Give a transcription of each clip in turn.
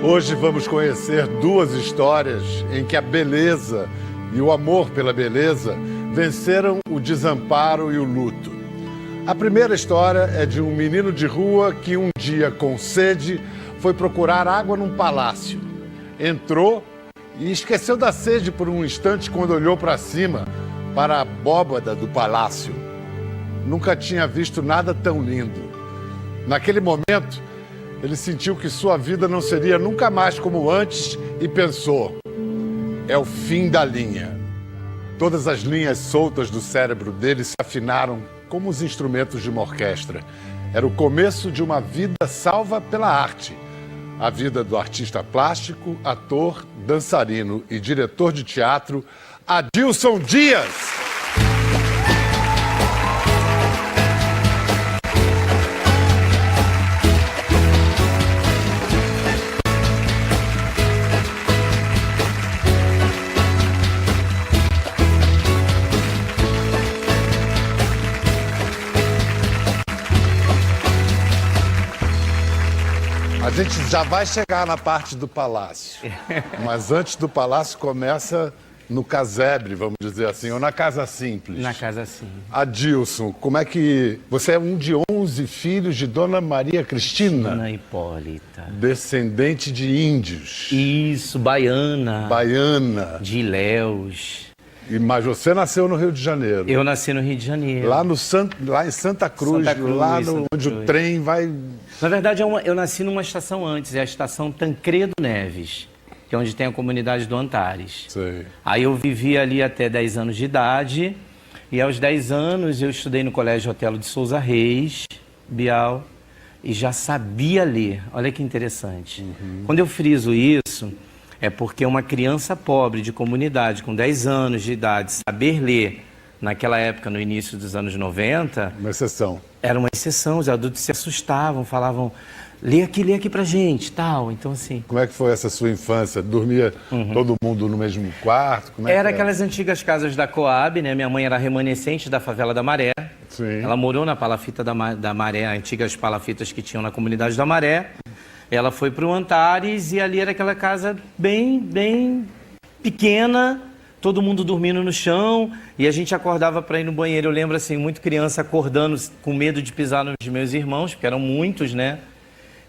Hoje vamos conhecer duas histórias em que a beleza e o amor pela beleza venceram o desamparo e o luto. A primeira história é de um menino de rua que um dia, com sede, foi procurar água num palácio. Entrou e esqueceu da sede por um instante quando olhou para cima, para a abóbada do palácio. Nunca tinha visto nada tão lindo. Naquele momento, ele sentiu que sua vida não seria nunca mais como antes e pensou: é o fim da linha. Todas as linhas soltas do cérebro dele se afinaram como os instrumentos de uma orquestra. Era o começo de uma vida salva pela arte. A vida do artista plástico, ator, dançarino e diretor de teatro, Adilson Dias. A gente já vai chegar na parte do palácio, mas antes do palácio começa no casebre, vamos dizer assim, ou na casa simples. Na casa simples. Adilson, como é que... Você é um de 11 filhos de Dona Maria Cristina? Dona Hipólita. Descendente de índios. Isso, baiana. Baiana. De Ilhéus. Mas você nasceu no Rio de Janeiro. Eu nasci no Rio de Janeiro. Lá em Santa Cruz, lá onde o trem vai... Na verdade, eu nasci numa estação antes, é a estação Tancredo Neves, que é onde tem a comunidade do Antares. Sei. Aí eu vivi ali até 10 anos de idade, e aos 10 anos eu estudei no Colégio Otelo de Souza Reis, Bial, e já sabia ler. Olha que interessante. Quando eu friso isso, é porque uma criança pobre de comunidade, com 10 anos de idade, saber ler, naquela época, no início dos anos 90... Uma exceção. Era uma exceção, os adultos se assustavam, falavam, lê aqui pra gente, tal. Então, assim... Como é que foi essa sua infância? Dormia todo mundo no mesmo quarto? Como é era que aquelas antigas casas da Coab, né? Minha mãe era remanescente da favela da Maré. Sim. Ela morou na palafita da Maré, antigas palafitas que tinham na comunidade da Maré. Ela foi para o Antares e ali era aquela casa bem pequena, todo mundo dormindo no chão, e a gente acordava para ir no banheiro. Eu lembro, assim, muito criança acordando com medo de pisar nos meus irmãos, porque eram muitos, né?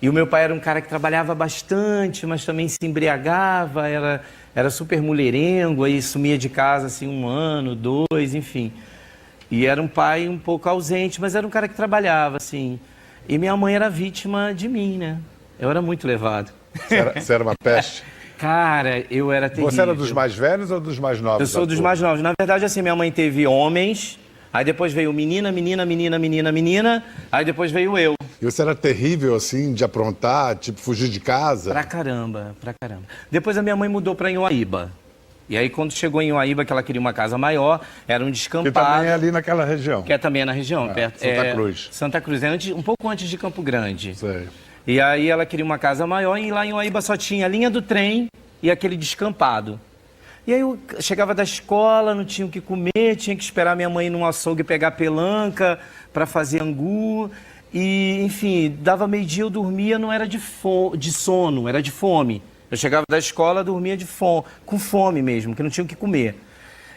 E o meu pai era um cara que trabalhava bastante, mas também se embriagava, era super mulherengo, aí sumia de casa, assim, 1 ano, 2, enfim. E era um pai um pouco ausente, mas era um cara que trabalhava, assim. E minha mãe era vítima de mim, né? Eu era muito levado. Você era uma peste? Cara, eu era terrível. Você era dos mais velhos ou dos mais novos? Eu sou dos mais novos. Na verdade, assim, minha mãe teve homens, aí depois veio menina, aí depois veio eu. E você era terrível, assim, de aprontar, tipo, fugir de casa? Pra caramba. Depois a minha mãe mudou pra Inhoaíba. E aí, quando chegou em Inhoaíba, que ela queria uma casa maior, era um descampado. Que também é ali naquela região. Que é também na região, perto. Santa Cruz. Santa Cruz, um pouco antes de Campo Grande. Sei. E aí ela queria uma casa maior e lá em Inhoaíba só tinha a linha do trem e aquele descampado. E aí eu chegava da escola, não tinha o que comer, tinha que esperar minha mãe ir num açougue pegar pelanca para fazer angu. E, enfim, dava meio-dia, eu dormia, não era de sono, era de fome. Eu chegava da escola, dormia com fome mesmo, que não tinha o que comer.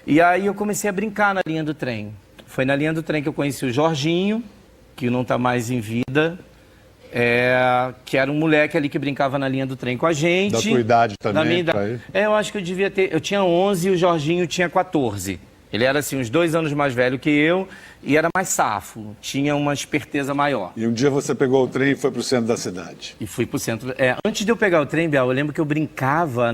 E aí eu comecei a brincar na linha do trem. Foi na linha do trem que eu conheci o Jorginho, que não está mais em vida. Que era um moleque ali que brincava na linha do trem com a gente. Da tua idade também? Da minha idade. Eu acho que eu devia ter... Eu tinha 11 e o Jorginho tinha 14. Ele era, assim, uns 2 anos mais velho que eu e era mais safo. Tinha uma esperteza maior. E um dia você pegou o trem e foi pro centro da cidade? E fui pro centro... antes de eu pegar o trem, Biel, eu lembro que eu brincava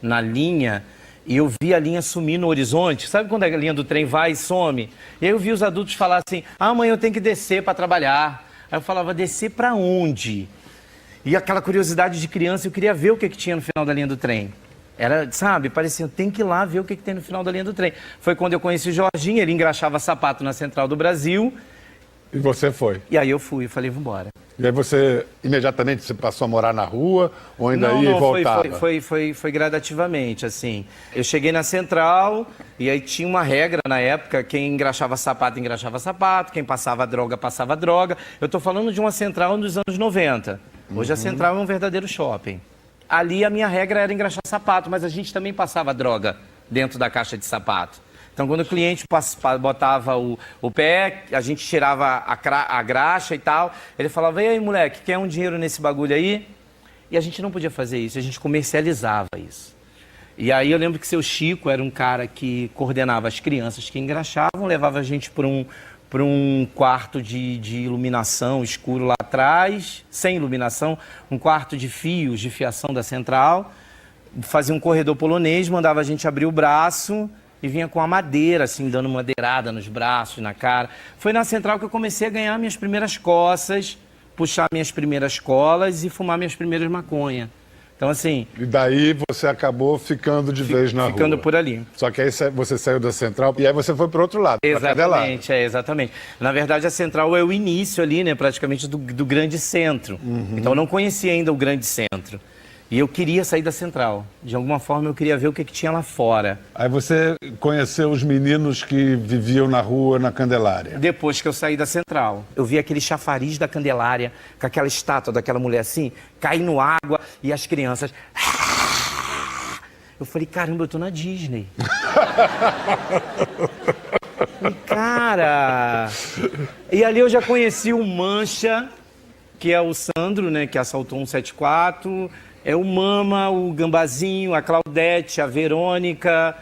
na linha e eu via a linha sumir no horizonte. Sabe quando a linha do trem vai e some? E aí eu vi os adultos falar assim, amanhã eu tenho que descer para trabalhar. Aí eu falava, descer pra onde? E aquela curiosidade de criança, eu queria ver o que tinha no final da linha do trem. Era, sabe, parecia, tem que ir lá ver o que tem no final da linha do trem. Foi quando eu conheci o Jorginho, ele engraxava sapato na Central do Brasil. E você foi? E aí eu fui, falei, vambora. E aí você, imediatamente, você passou a morar na rua, ou ainda ia e voltava? Foi gradativamente, assim. Eu cheguei na Central, e aí tinha uma regra na época, quem engraxava sapato, quem passava droga. Eu tô falando de uma Central dos anos 90. Hoje a Central é um verdadeiro shopping. ali a minha regra era engraxar sapato, mas a gente também passava droga dentro da caixa de sapato. Então, quando o cliente botava o pé, a gente tirava a graxa e tal, ele falava, e aí, moleque, quer um dinheiro nesse bagulho aí? E a gente não podia fazer isso, a gente comercializava isso. E aí eu lembro que seu Chico era um cara que coordenava as crianças que engraxavam, levava a gente para um quarto de iluminação escuro lá atrás, sem iluminação, um quarto de fios, de fiação da central, fazia um corredor polonês, mandava a gente abrir o braço e vinha com a madeira, assim, dando madeirada nos braços, na cara. Foi na central que eu comecei a ganhar minhas primeiras coças, puxar minhas primeiras colas e fumar minhas primeiras maconha. Então, assim... E daí você acabou ficando de vez na rua. Ficando por ali. Só que aí você saiu da central e aí você foi para o outro lado, para Exatamente, exatamente. Na verdade, a central é o início ali, né, praticamente do grande centro. Então, eu não conhecia ainda o grande centro. E eu queria sair da central. De alguma forma, eu queria ver o que tinha lá fora. Aí você conheceu os meninos que viviam na rua, na Candelária. Depois que eu saí da central, eu vi aquele chafariz da Candelária, com aquela estátua daquela mulher assim, caindo água e as crianças... Eu falei, caramba, eu tô na Disney. Cara... E ali eu já conheci o Mancha, que é o Sandro, né, que assaltou 174... É o Mama, o Gambazinho, a Claudete, a Verônica...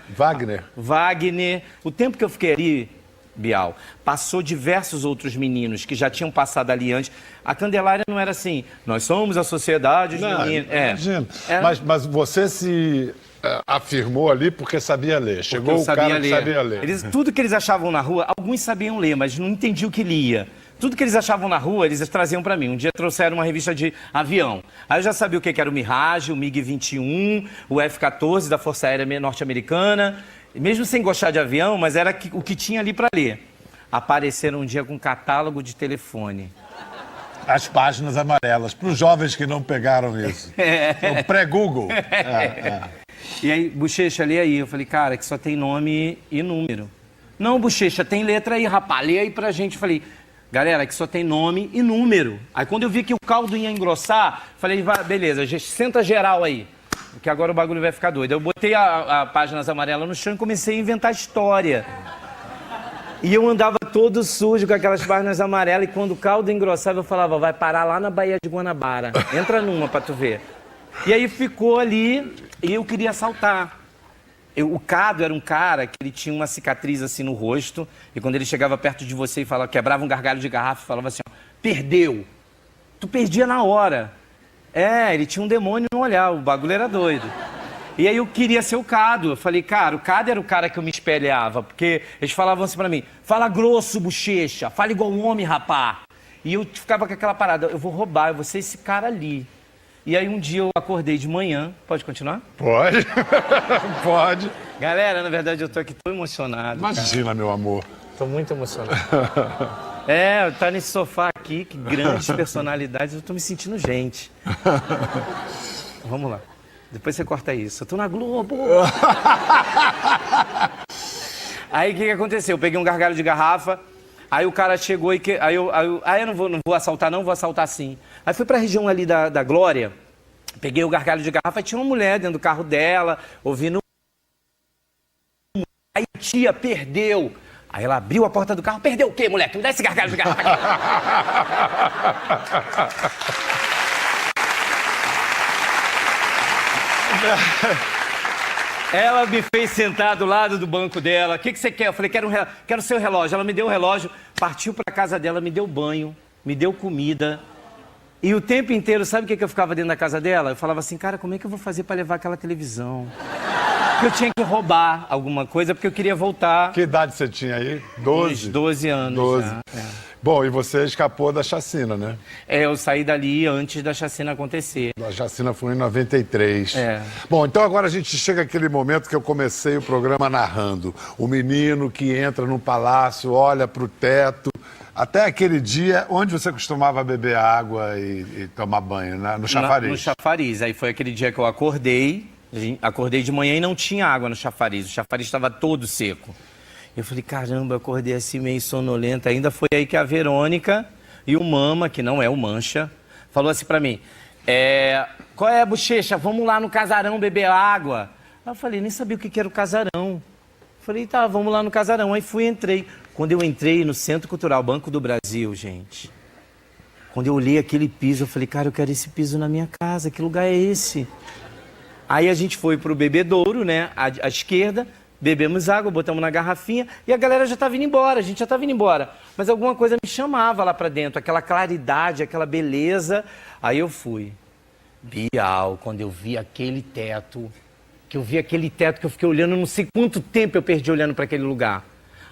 Wagner. O tempo que eu fiquei ali, Bial, passou diversos outros meninos que já tinham passado ali antes. A Candelária não era assim, nós somos a sociedade, os meninos... Imagina. Mas você se afirmou ali porque sabia ler. Chegou o cara que sabia ler. Tudo que eles achavam na rua, alguns sabiam ler, mas não entendiam o que lia. Tudo que eles achavam na rua, eles traziam para mim. Um dia trouxeram uma revista de avião. Aí eu já sabia o que era o Mirage, o MiG-21, o F-14 da Força Aérea Norte-Americana. Mesmo sem gostar de avião, mas era o que tinha ali para ler. Apareceram um dia com um catálogo de telefone. As páginas amarelas, para os jovens que não pegaram isso. O pré-Google. E aí, Bochecha, lê aí. Eu falei, cara, que só tem nome e número. Não, Bochecha, tem letra aí, rapaz. Lê aí pra gente. Eu falei... Galera, que só tem nome e número. Aí quando eu vi que o caldo ia engrossar, falei, beleza, senta geral aí, que agora o bagulho vai ficar doido. Eu botei a páginas amarelas no chão e comecei a inventar história. E eu andava todo sujo com aquelas páginas amarelas e quando o caldo engrossava eu falava, vai parar lá na Baía de Guanabara, entra numa pra tu ver. E aí ficou ali e eu queria assaltar. O Cado era um cara que ele tinha uma cicatriz assim no rosto e quando ele chegava perto de você e falava, quebrava um gargalho de garrafa e falava assim, ó, perdeu. Tu perdia na hora. Ele tinha um demônio no olhar, o bagulho era doido. E aí eu queria ser o Cado. Eu falei, cara, o Cado era o cara que eu me espelhava, porque eles falavam assim pra mim, fala grosso, Bochecha, fala igual um homem, rapá. E eu ficava com aquela parada, eu vou roubar, eu vou ser esse cara ali. E aí um dia eu acordei de manhã. Pode continuar? Pode. Pode. Galera, na verdade eu tô aqui tão emocionado. Imagina, cara. Meu amor. Tô muito emocionado. Tá nesse sofá aqui, que grandes personalidades, eu tô me sentindo gente. Vamos lá. Depois você corta isso. Eu tô na Globo. Aí o que aconteceu? Eu peguei um gargalho de garrafa. Aí o cara chegou e... Aí eu não vou assaltar não, vou assaltar sim. Aí fui pra região ali da Glória, peguei o gargalho de garrafa e tinha uma mulher dentro do carro dela, ouvindo... Aí tia, perdeu. Aí ela abriu a porta do carro, perdeu o quê, moleque? Me dá esse gargalho de garrafa aqui. Ela me fez sentar do lado do banco dela. O que você quer? Eu falei, quero o seu relógio. Ela me deu o relógio, partiu para casa dela, me deu banho, me deu comida. E o tempo inteiro, sabe o que eu ficava dentro da casa dela? Eu falava assim, cara, como é que eu vou fazer para levar aquela televisão? Porque eu tinha que roubar alguma coisa, porque eu queria voltar. Que idade você tinha aí? 12? Uns 12 anos 12. já. Bom, e você escapou da chacina, né? Eu saí dali antes da chacina acontecer. A chacina foi em 93. É. Bom, então agora a gente chega àquele momento que eu comecei o programa narrando. O menino que entra no palácio, olha para o teto. Até aquele dia, onde você costumava beber água e tomar banho? No chafariz? No chafariz. Aí foi aquele dia que eu acordei de manhã e não tinha água no chafariz. O chafariz estava todo seco. Eu falei, caramba, eu acordei assim meio sonolenta. Ainda foi aí que a Verônica e o Mama, que não é o Mancha, falou assim pra mim, Qual é, Bochecha? Vamos lá no casarão beber água. Aí eu falei, nem sabia o que era o casarão. Falei, tá, vamos lá no casarão. Aí entrei. Quando eu entrei no Centro Cultural Banco do Brasil, gente, quando eu olhei aquele piso, eu falei, cara, eu quero esse piso na minha casa, que lugar é esse? Aí a gente foi pro bebedouro, né, à esquerda, bebemos água, botamos na garrafinha e a galera já estava indo embora, a gente já estava indo embora. Mas alguma coisa me chamava lá para dentro, aquela claridade, aquela beleza. Aí eu fui. Bial, quando eu vi aquele teto, que eu fiquei olhando, não sei quanto tempo eu perdi olhando para aquele lugar.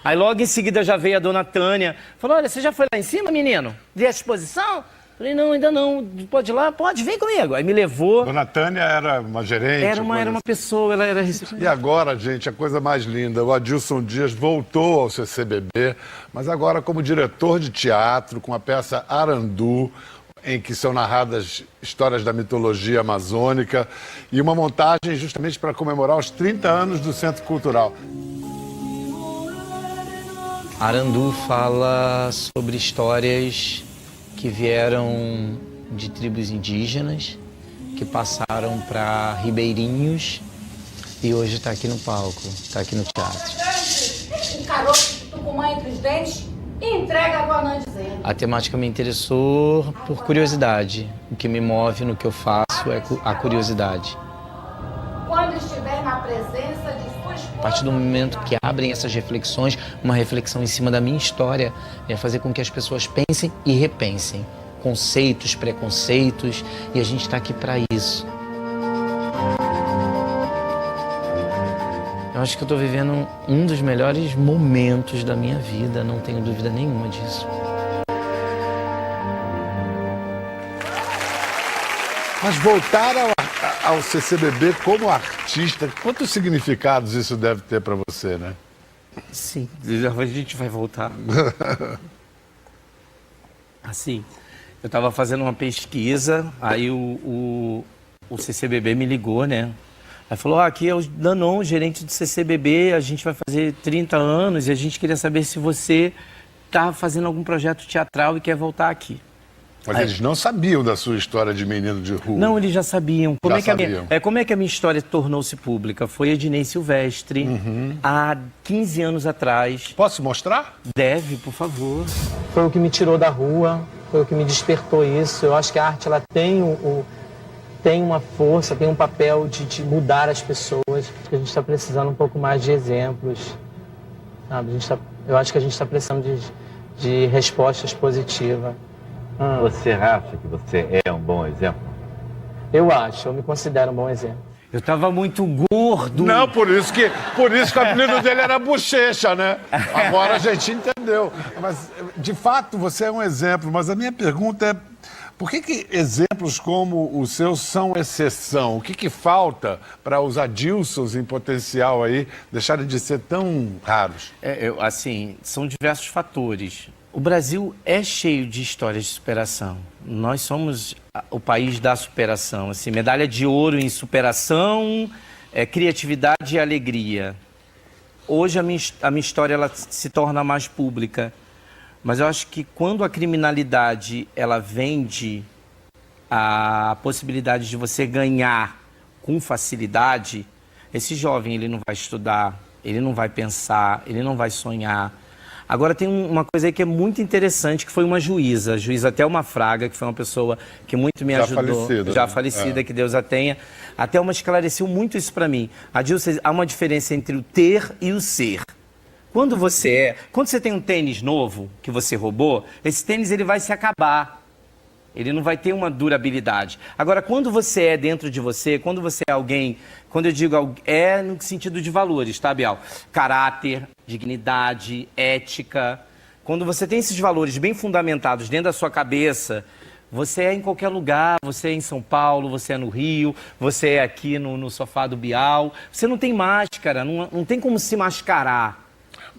Aí logo em seguida já veio a dona Tânia, falou, olha, você já foi lá em cima, menino? Viu a exposição? Falei, não, ainda não. Pode ir lá? Pode, vem comigo. Aí me levou. Dona Tânia era uma gerente? Era uma pessoa, ela era... E agora, gente, a coisa mais linda, o Adilson Dias voltou ao CCBB, mas agora como diretor de teatro, com a peça Arandu, em que são narradas histórias da mitologia amazônica, e uma montagem justamente para comemorar os 30 anos do Centro Cultural. Arandu fala sobre histórias que vieram de tribos indígenas, que passaram para ribeirinhos e hoje está aqui no palco, está aqui no teatro. Um caroço de tucumã entre os dentes e entrega a Guanã dizendo. A temática me interessou por curiosidade. O que me move no que eu faço é a curiosidade. Quando estiver na presença de sua esposa... A partir do momento que abrem essas reflexões, uma reflexão em cima da minha história, é fazer com que as pessoas pensem e repensem. Conceitos, preconceitos, e a gente está aqui para isso. Eu acho que eu estou vivendo um dos melhores momentos da minha vida, não tenho dúvida nenhuma disso. Mas voltar ao CCBB como artista, quantos significados isso deve ter para você, né? Sim, a gente vai voltar. Assim, eu estava fazendo uma pesquisa, aí o CCBB me ligou, né? Aí falou, aqui é o Danon, gerente do CCBB, a gente vai fazer 30 anos e a gente queria saber se você está fazendo algum projeto teatral e quer voltar aqui. Mas eles não sabiam da sua história de menino de rua. Não, eles já sabiam. Como sabiam. Como é que a minha história tornou-se pública? Foi Ednei Silvestre, há 15 anos atrás. Posso mostrar? Deve, por favor. Foi o que me tirou da rua, foi o que me despertou isso. Eu acho que a arte ela tem uma força, tem um papel de mudar as pessoas. A gente está precisando um pouco mais de exemplos, sabe? Eu acho que a gente está precisando de respostas positivas. Você acha que você é um bom exemplo? Eu me considero um bom exemplo. Eu tava muito gordo. Não, por isso que o apelido dele era Bochecha, né? Agora a gente entendeu. Mas, de fato, você é um exemplo. Mas a minha pergunta é, por que exemplos como o seu são exceção? O que falta para os Adilsons em potencial aí deixarem de ser tão raros? Assim, são diversos fatores. O Brasil é cheio de histórias de superação. Nós somos o país da superação. Assim, medalha de ouro em superação, criatividade e alegria. Hoje a minha história ela se torna mais pública. Mas eu acho que quando a criminalidade ela vende a possibilidade de você ganhar com facilidade, esse jovem ele não vai estudar, ele não vai pensar, ele não vai sonhar. Agora tem uma coisa aí que é muito interessante, que foi uma juíza, a juíza Thelma Fraga, que foi uma pessoa que muito me ajudou. Já falecida, que Deus a tenha. A Thelma esclareceu muito isso para mim. Adilson, há uma diferença entre o ter e o ser. Quando você tem um tênis novo que você roubou, esse tênis ele vai se acabar. Ele não vai ter uma durabilidade. Agora, quando você é dentro de você, quando você é alguém, quando eu digo é no sentido de valores, tá, Bial? Caráter, dignidade, ética. Quando você tem esses valores bem fundamentados dentro da sua cabeça, você é em qualquer lugar, você é em São Paulo, você é no Rio, você é aqui no sofá do Bial. Você não tem máscara, não tem como se mascarar.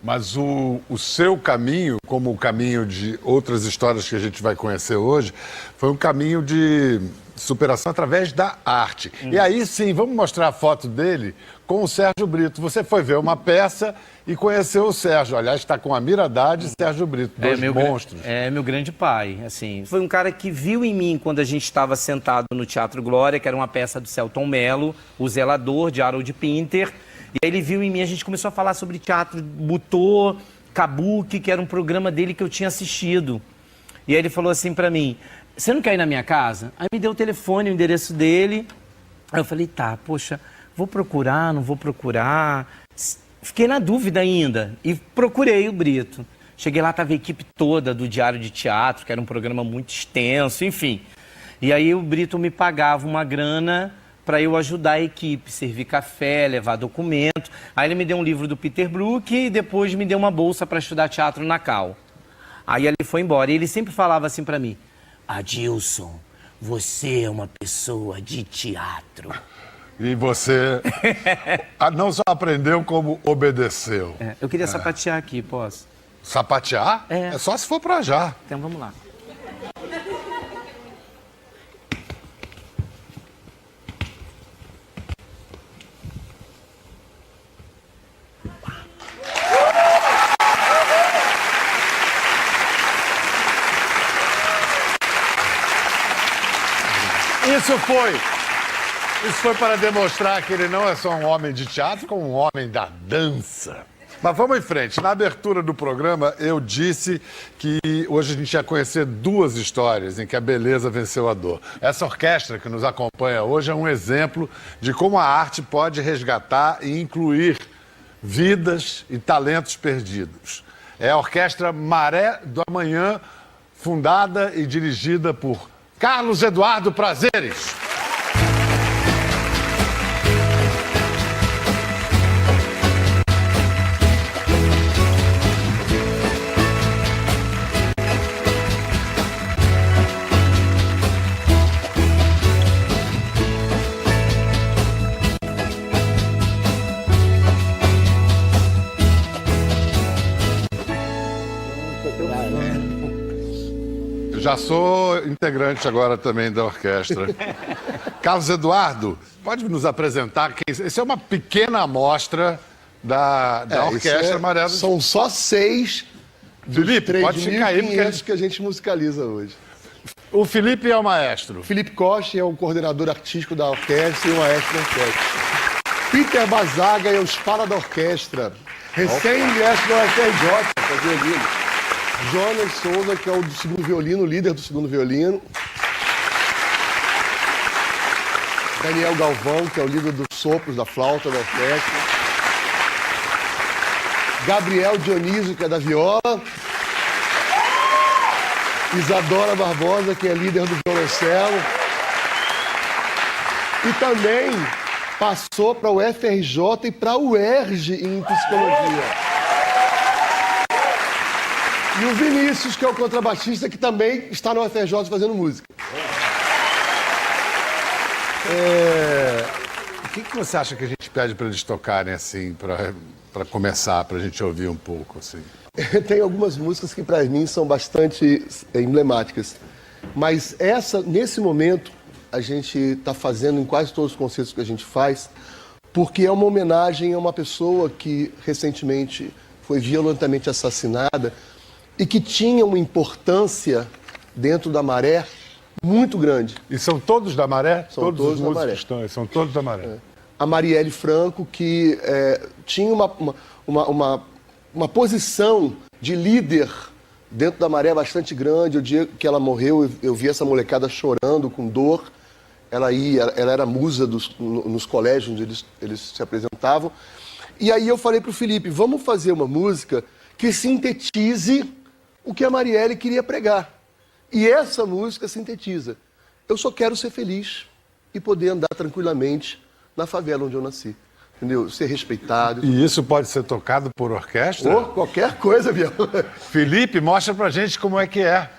Mas o seu caminho, como o caminho de outras histórias que a gente vai conhecer hoje, foi um caminho de superação através da arte. E aí sim, vamos mostrar a foto dele com o Sérgio Brito. Você foi ver uma peça e conheceu o Sérgio. Aliás, está com a Mira Haddad e Sérgio Brito, dois monstros. É meu grande pai, assim. Foi um cara que viu em mim quando a gente estava sentado no Teatro Glória, que era uma peça do Selton Mello, O Zelador, de Harold Pinter. E aí ele viu em mim, a gente começou a falar sobre teatro Butô, Kabuki, que era um programa dele que eu tinha assistido. E aí ele falou assim pra mim, você não quer ir na minha casa? Aí me deu o telefone, o endereço dele. Aí eu falei, tá, poxa, vou procurar, não vou procurar. Fiquei na dúvida ainda e procurei o Brito. Cheguei lá, tava a equipe toda do Diário de Teatro, que era um programa muito extenso, enfim. E aí o Brito me pagava uma grana para eu ajudar a equipe, servir café, levar documento. Aí ele me deu um livro do Peter Brook e depois me deu uma bolsa para estudar teatro na Cal. Aí ele foi embora e ele sempre falava assim para mim, Adilson, você é uma pessoa de teatro. E você não só aprendeu, como obedeceu. Eu queria sapatear aqui, posso? Sapatear? É só se for pra já. Então vamos lá. Isso foi para demonstrar que ele não é só um homem de teatro, como um homem da dança. Mas vamos em frente. Na abertura do programa, eu disse que hoje a gente ia conhecer duas histórias em que a beleza venceu a dor. Essa orquestra que nos acompanha hoje é um exemplo de como a arte pode resgatar e incluir vidas e talentos perdidos. É a Orquestra Maré do Amanhã, fundada e dirigida por Carlos Eduardo Prazeres. Já sou integrante agora também da orquestra. Carlos Eduardo, pode nos apresentar? Essa é uma pequena amostra da Orquestra Maré do... São só 6 Felipe, pode ficar aí, porque que a gente musicaliza hoje. O Felipe é o maestro. Felipe Costa é o coordenador artístico da orquestra e o maestro da orquestra. Peter Bazaga é o espala da orquestra. Recém-ingresso do FRJ, para violino. Jonas Souza, que é o do segundo violino, líder do segundo violino. Daniel Galvão, que é o líder dos sopros, da flauta da orquestra. Gabriel Dionísio, que é da viola. Isadora Barbosa, que é líder do violoncelo. E também passou para o FRJ e para o UERJ em psicologia. E o Vinícius, que é o contrabaixista, que também está no FRJ fazendo música. O que você acha que a gente pede para eles tocarem assim, para começar, para a gente ouvir um pouco assim? Tem algumas músicas que para mim são bastante emblemáticas. Mas nesse momento, a gente está fazendo em quase todos os concertos que a gente faz, porque é uma homenagem a uma pessoa que recentemente foi violentamente assassinada e que tinha uma importância dentro da Maré muito grande. E são todos da Maré? São todos da Maré. São todos da Maré. A Marielle Franco, que tinha uma posição de líder dentro da Maré bastante grande. O dia que ela morreu, eu vi essa molecada chorando, com dor. Ela era musa nos colégios onde eles se apresentavam. E aí eu falei para o Felipe, vamos fazer uma música que sintetize o que a Marielle queria pregar. E essa música sintetiza. Eu só quero ser feliz e poder andar tranquilamente na favela onde eu nasci. Entendeu? Ser respeitado. E isso pode ser tocado por orquestra? Ou qualquer coisa, Biel. Felipe, mostra pra gente como é que é.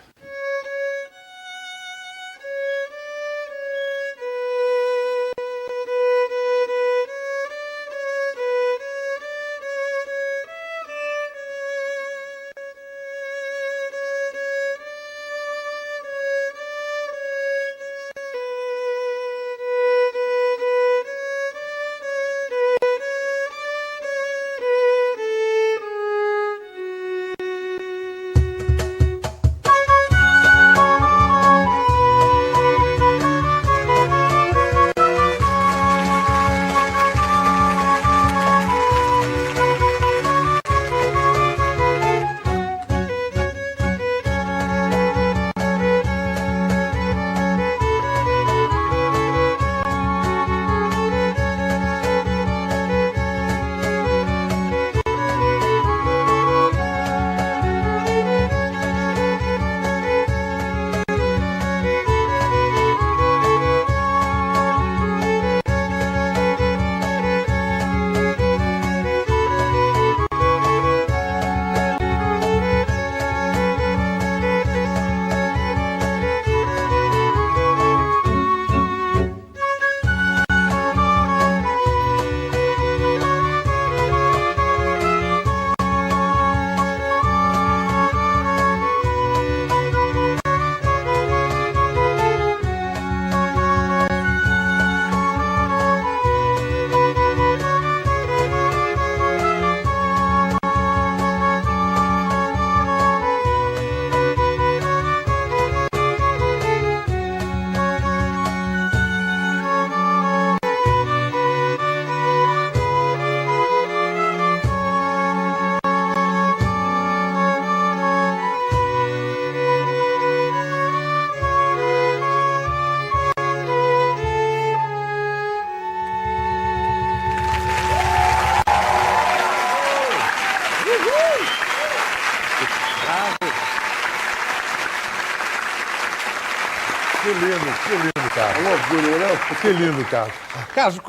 Que lindo, Carlos. É orgulho, né? Que lindo, Carlos. Carlos,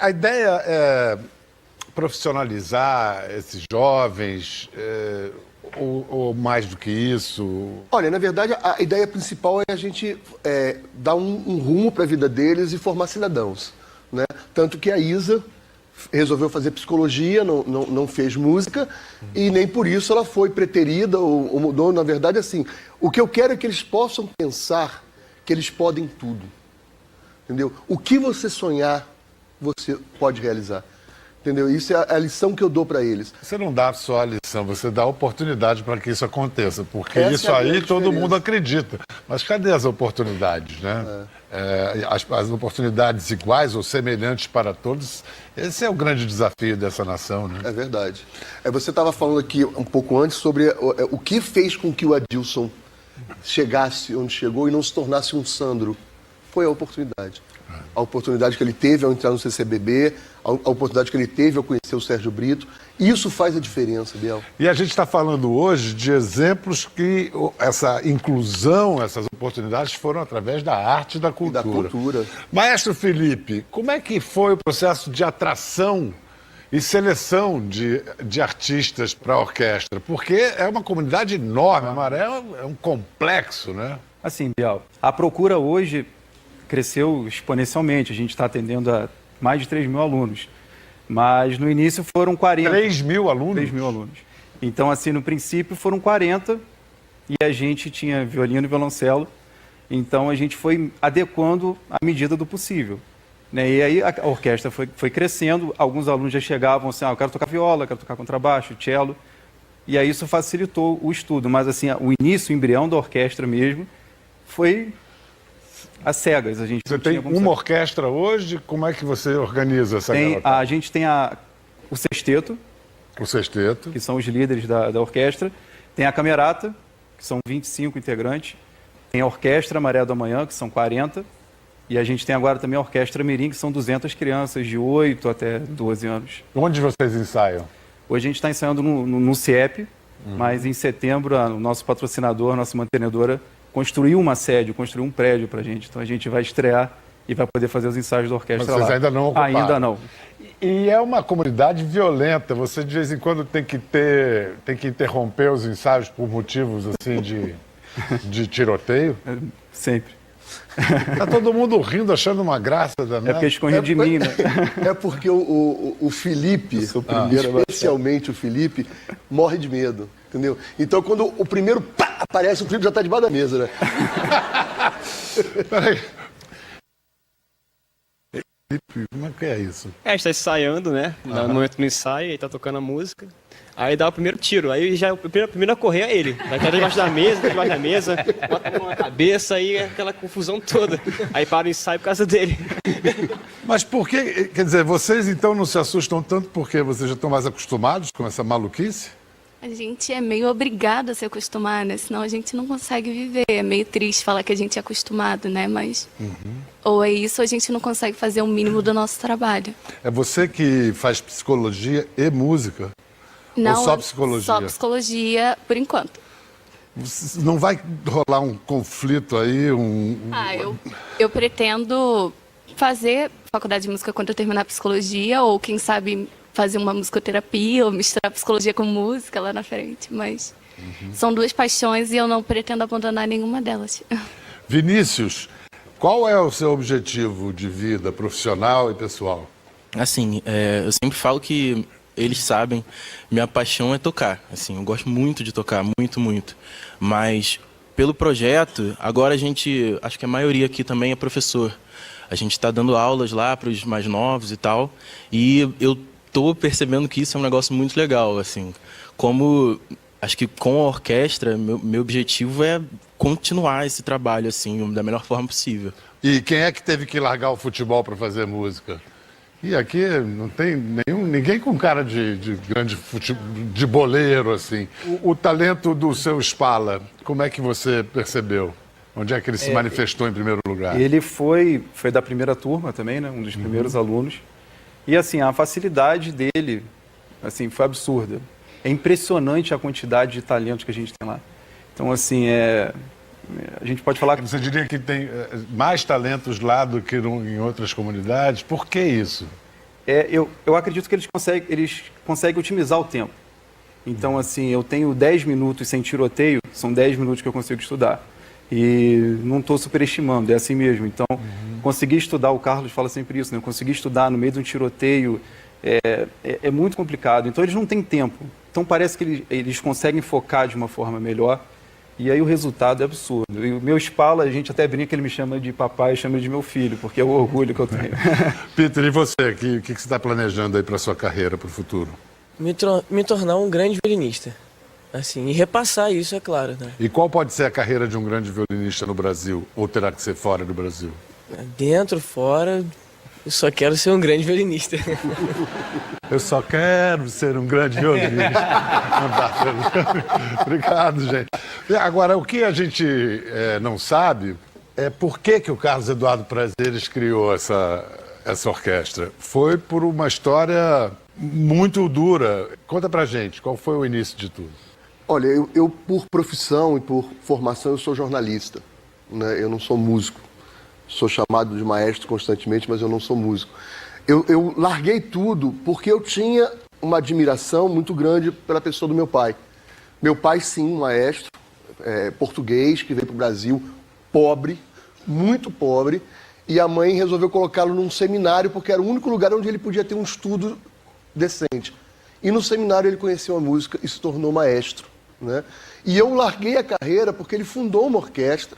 a ideia é profissionalizar esses jovens, ou mais do que isso? Olha, na verdade, a ideia principal é a gente dar um rumo para a vida deles e formar cidadãos, né? Tanto que a Isa resolveu fazer psicologia, não fez música, e nem por isso ela foi preterida ou mudou. Na verdade, assim, o que eu quero é que eles possam pensar que eles podem tudo, entendeu? O que você sonhar, você pode realizar. Entendeu? Isso é a lição que eu dou para eles. Você não dá só a lição, você dá a oportunidade para que isso aconteça, porque Essa isso é a aí grande todo diferença. mundo acredita. Mas cadê as oportunidades, né? As oportunidades iguais ou semelhantes para todos, esse é o grande desafio dessa nação, né? É verdade. Você estava falando aqui um pouco antes sobre o que fez com que o Adilson chegasse onde chegou e não se tornasse um Sandro. Foi a oportunidade. A oportunidade que ele teve ao entrar no CCBB, a oportunidade que ele teve ao conhecer o Sérgio Brito. Isso faz a diferença, Biel. E a gente está falando hoje de exemplos que essa inclusão, essas oportunidades foram através da arte e da cultura. cultura. Maestro Felipe, como é que foi o processo de atração e seleção de artistas para a orquestra? Porque é uma comunidade enorme, a Maré é um complexo, né? Assim, Biel, a procura hoje cresceu exponencialmente. A gente está atendendo a mais de 3 mil alunos. Mas no início foram 40. 3 mil alunos? 3 mil alunos. Então, assim, no princípio foram 40 e a gente tinha violino e violoncelo. Então, a gente foi adequando à medida do possível, né? E aí a orquestra foi crescendo. Alguns alunos já chegavam assim, eu quero tocar viola, quero tocar contrabaixo, cello. E aí isso facilitou o estudo. Mas, assim, o início, o embrião da orquestra mesmo, foi às cegas. A gente Você não tem tinha como uma saber. orquestra hoje? Como é que você organiza essa garotada? A gente tem o sexteto, O sexteto. que são os líderes da orquestra. Tem a camerata, que são 25 integrantes. Tem a orquestra Maré do Amanhã, que são 40. E a gente tem agora também a orquestra Mirim, que são 200 crianças de 8 até 12 anos. Onde vocês ensaiam? Hoje a gente está ensaiando no CIEP, mas em setembro o nosso patrocinador, nossa mantenedora, construiu uma sede, construiu um prédio para a gente. Então a gente vai estrear e vai poder fazer os ensaios da orquestra Mas vocês lá. ainda não ocuparam? Ainda não. E é uma comunidade violenta. Você de vez em quando tem que interromper os ensaios por motivos assim de tiroteio. Sempre. Tá todo mundo rindo, achando uma graça danada. É porque eles corriam de mim, né? É porque o Felipe, especialmente o Felipe, morre de medo, entendeu? Então, quando o primeiro aparece, o Felipe já está debaixo da mesa, né? Peraí. Felipe, como é que é isso? A gente tá ensaiando, né? No momento do ensaio, aí tá tocando a música. Aí dá o primeiro tiro, aí já o primeiro a correr é ele. Vai estar debaixo da mesa, bota a mão na cabeça, aí é aquela confusão toda. Aí para o ensaio por causa dele. Mas por que, quer dizer, vocês então não se assustam tanto porque vocês já estão mais acostumados com essa maluquice? A gente é meio obrigado a se acostumar, né? Senão a gente não consegue viver. É meio triste falar que a gente é acostumado, né? Mas ou é isso ou a gente não consegue fazer o mínimo do nosso trabalho. É você que faz psicologia e música? Não, Ou só psicologia? Só psicologia, por enquanto. Não vai rolar um conflito aí, Eu pretendo fazer faculdade de música quando eu terminar a psicologia, ou quem sabe fazer uma musicoterapia, ou misturar psicologia com música lá na frente. Mas são duas paixões e eu não pretendo abandonar nenhuma delas. Vinícius, qual é o seu objetivo de vida profissional e pessoal? Assim, eu sempre falo que eles sabem, minha paixão é tocar. Assim, eu gosto muito de tocar, muito, muito. Mas pelo projeto, agora a gente, acho que a maioria aqui também é professor. A gente está dando aulas lá para os mais novos e tal. E eu estou percebendo que isso é um negócio muito legal, assim. Como, acho que com a orquestra, meu objetivo é continuar esse trabalho, assim, da melhor forma possível. E quem é que teve que largar o futebol para fazer música? E aqui não tem ninguém com cara de grande de boleiro, assim. O talento do seu Spala, como é que você percebeu? Onde é que ele se manifestou em primeiro lugar? Ele foi da primeira turma também, né? Um dos primeiros alunos. E assim, a facilidade dele, assim, foi absurda. É impressionante a quantidade de talentos que a gente tem lá. Então, assim, A gente pode falar que Você diria que tem mais talentos lá do que em outras comunidades? Por que isso? eu acredito que eles conseguem otimizar o tempo. Então, assim, eu tenho 10 minutos sem tiroteio, são 10 minutos que eu consigo estudar. E não estou superestimando, é assim mesmo. Então, conseguir estudar, o Carlos fala sempre isso, né? Conseguir estudar no meio de um tiroteio é muito complicado. Então, eles não têm tempo. Então, parece que eles conseguem focar de uma forma melhor. E aí o resultado é absurdo. E o meu Spala, a gente até brinca que ele me chama de papai, chama de meu filho, porque é o orgulho que eu tenho. Peter, e você? O que você está planejando aí para sua carreira, para o futuro? Me tornar um grande violinista. Assim, e repassar isso, é claro, né? E qual pode ser a carreira de um grande violinista no Brasil? Ou terá que ser fora do Brasil? Dentro, fora, eu só quero ser um grande violinista. Eu só quero ser um grande violinista. Obrigado, gente. Agora, o que a gente não sabe é por que o Carlos Eduardo Prazeres criou essa orquestra. Foi por uma história muito dura. Conta pra gente, qual foi o início de tudo? Olha, eu por profissão e por formação, eu sou jornalista, né? Eu não sou músico. Sou chamado de maestro constantemente, mas eu não sou músico. Eu larguei tudo porque eu tinha uma admiração muito grande pela pessoa do meu pai. Meu pai, sim, maestro, português, que veio para o Brasil, pobre, muito pobre, e a mãe resolveu colocá-lo num seminário porque era o único lugar onde ele podia ter um estudo decente. E no seminário ele conheceu a música e se tornou maestro, né? E eu larguei a carreira porque ele fundou uma orquestra.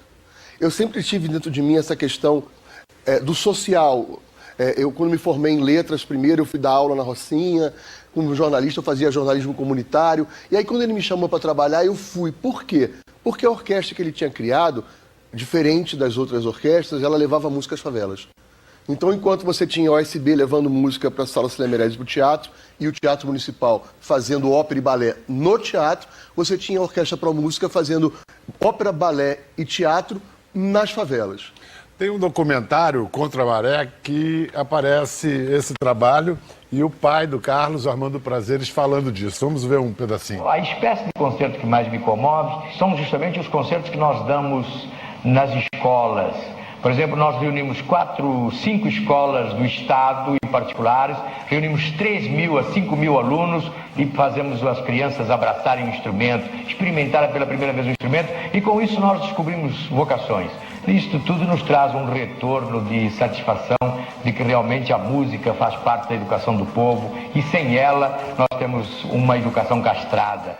Eu sempre tive dentro de mim essa questão do social. Eu, quando me formei em letras, primeiro eu fui dar aula na Rocinha, como jornalista eu fazia jornalismo comunitário, e aí quando ele me chamou para trabalhar, eu fui. Por quê? Porque a orquestra que ele tinha criado, diferente das outras orquestras, ela levava música às favelas. Então, enquanto você tinha a OSB levando música para a Sala Cília Meirelles para o teatro, e o Teatro Municipal fazendo ópera e balé no teatro, você tinha a Orquestra Pro Música fazendo ópera, balé e teatro nas favelas. Tem um documentário, Contra a Maré, que aparece esse trabalho e o pai do Carlos, Armando Prazeres, falando disso. Vamos ver um pedacinho. A espécie de concerto que mais me comove são justamente os concertos que nós damos nas escolas. Por exemplo, nós reunimos 5 escolas do estado e particulares, reunimos 3.000 a 5.000 alunos e fazemos as crianças abraçarem o instrumento, experimentarem pela primeira vez o instrumento, e com isso nós descobrimos vocações. Isto tudo nos traz um retorno de satisfação de que realmente a música faz parte da educação do povo e sem ela nós temos uma educação castrada.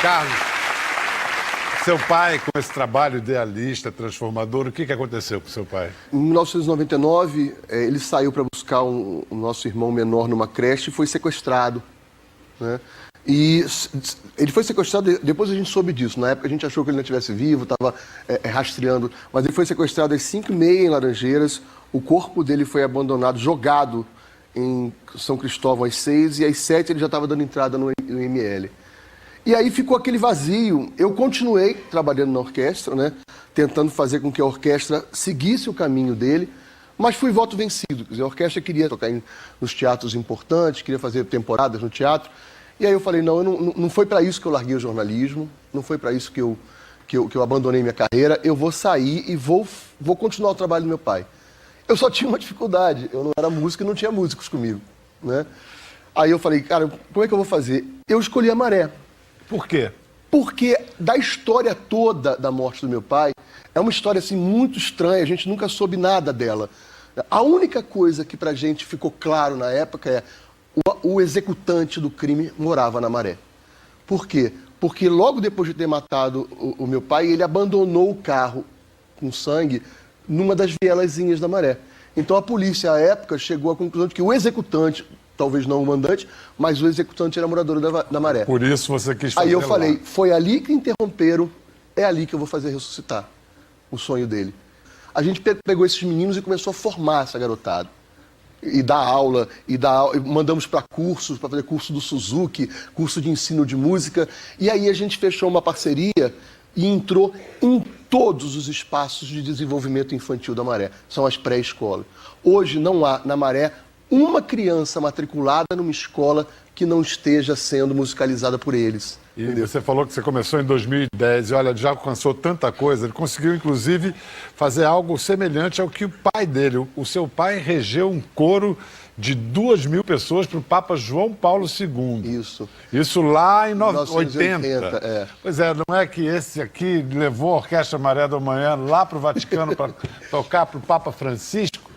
Carlos, seu pai, com esse trabalho idealista, transformador, o que aconteceu com seu pai? Em 1999, ele saiu para buscar o nosso irmão menor numa creche e foi sequestrado, né? E ele foi sequestrado, depois a gente soube disso. Na época a gente achou que ele não estivesse vivo, estava rastreando. Mas ele foi sequestrado às 5h30 em Laranjeiras. O corpo dele foi abandonado, jogado em São Cristóvão às 6h, e às 7h ele já estava dando entrada no IML. E aí ficou aquele vazio. Eu continuei trabalhando na orquestra, né, tentando fazer com que a orquestra seguisse o caminho dele, mas fui voto vencido. Quer dizer, a orquestra queria tocar nos teatros importantes, queria fazer temporadas no teatro. E aí eu falei, não foi para isso que eu larguei o jornalismo, não foi para isso que eu abandonei minha carreira, eu vou sair e vou continuar o trabalho do meu pai. Eu só tinha uma dificuldade, eu não era músico e não tinha músicos comigo, né? Aí eu falei, cara, como é que eu vou fazer? Eu escolhi a Maré. Por quê? Porque da história toda da morte do meu pai, é uma história assim muito estranha, a gente nunca soube nada dela. A única coisa que pra gente ficou claro na época é o executante do crime morava na Maré. Por quê? Porque logo depois de ter matado o meu pai, ele abandonou o carro com sangue numa das vielazinhas da Maré. Então a polícia, à época, chegou à conclusão de que o executante, talvez não o mandante, mas o executante era morador da Maré. Por isso você quis fazer. Aí eu lá. falei, foi ali que interromperam, é ali que eu vou fazer ressuscitar o sonho dele. A gente pegou esses meninos e começou a formar essa garotada. E dar aula, mandamos para cursos, para fazer curso do Suzuki, curso de ensino de música. E aí a gente fechou uma parceria e entrou em todos os espaços de desenvolvimento infantil da Maré. São as pré-escolas. Hoje não há na Maré uma criança matriculada numa escola que não esteja sendo musicalizada por eles. E você falou que você começou em 2010 e olha, já alcançou tanta coisa. Ele conseguiu, inclusive, fazer algo semelhante ao que o pai dele, o seu pai, regeu um coro de 2.000 pessoas para o Papa João Paulo II. Isso lá em 1980. Pois é, não é que esse aqui levou a Orquestra Maré do Amanhã lá para o Vaticano para tocar para o Papa Francisco?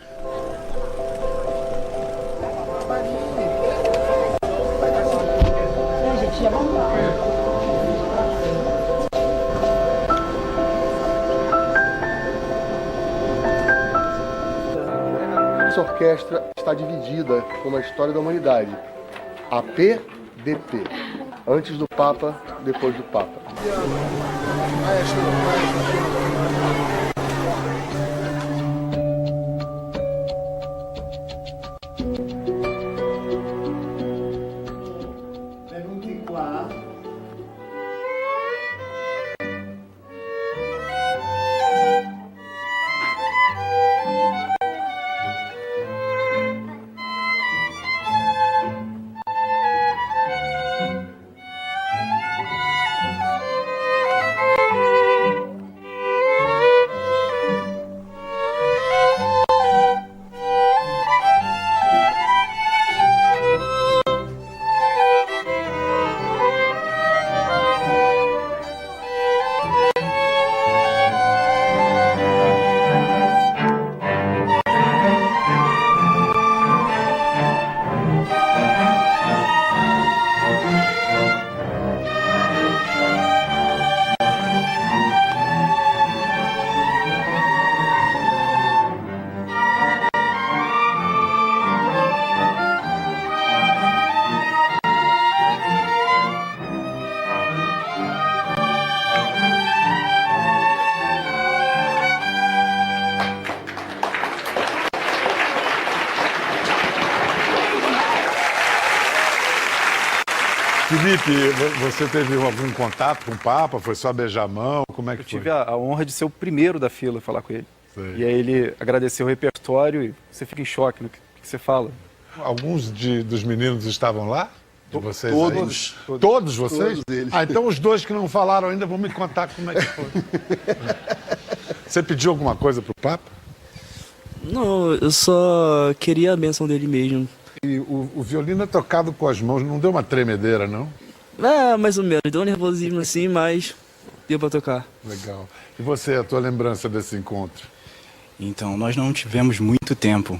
Essa orquestra está dividida como a história da humanidade. APDP. Antes do Papa, depois do Papa. Felipe, você teve algum contato com o Papa? Foi só beijar a mão? Como é que foi? Eu tive a honra de ser o primeiro da fila a falar com ele. Sei. E aí ele agradeceu o repertório e você fica em choque no que você fala. Alguns dos meninos estavam lá? De vocês Todos. aí? Todos vocês? Todos eles. Ah, então os dois que não falaram ainda vão me contar como é que foi. Você pediu alguma coisa pro Papa? Não, eu só queria a bênção dele mesmo. E o violino é tocado com as mãos, não deu uma tremedeira, não? É, mais ou menos. Deu um nervosismo assim, mas deu pra tocar. Legal. E você, a tua lembrança desse encontro? Então, nós não tivemos muito tempo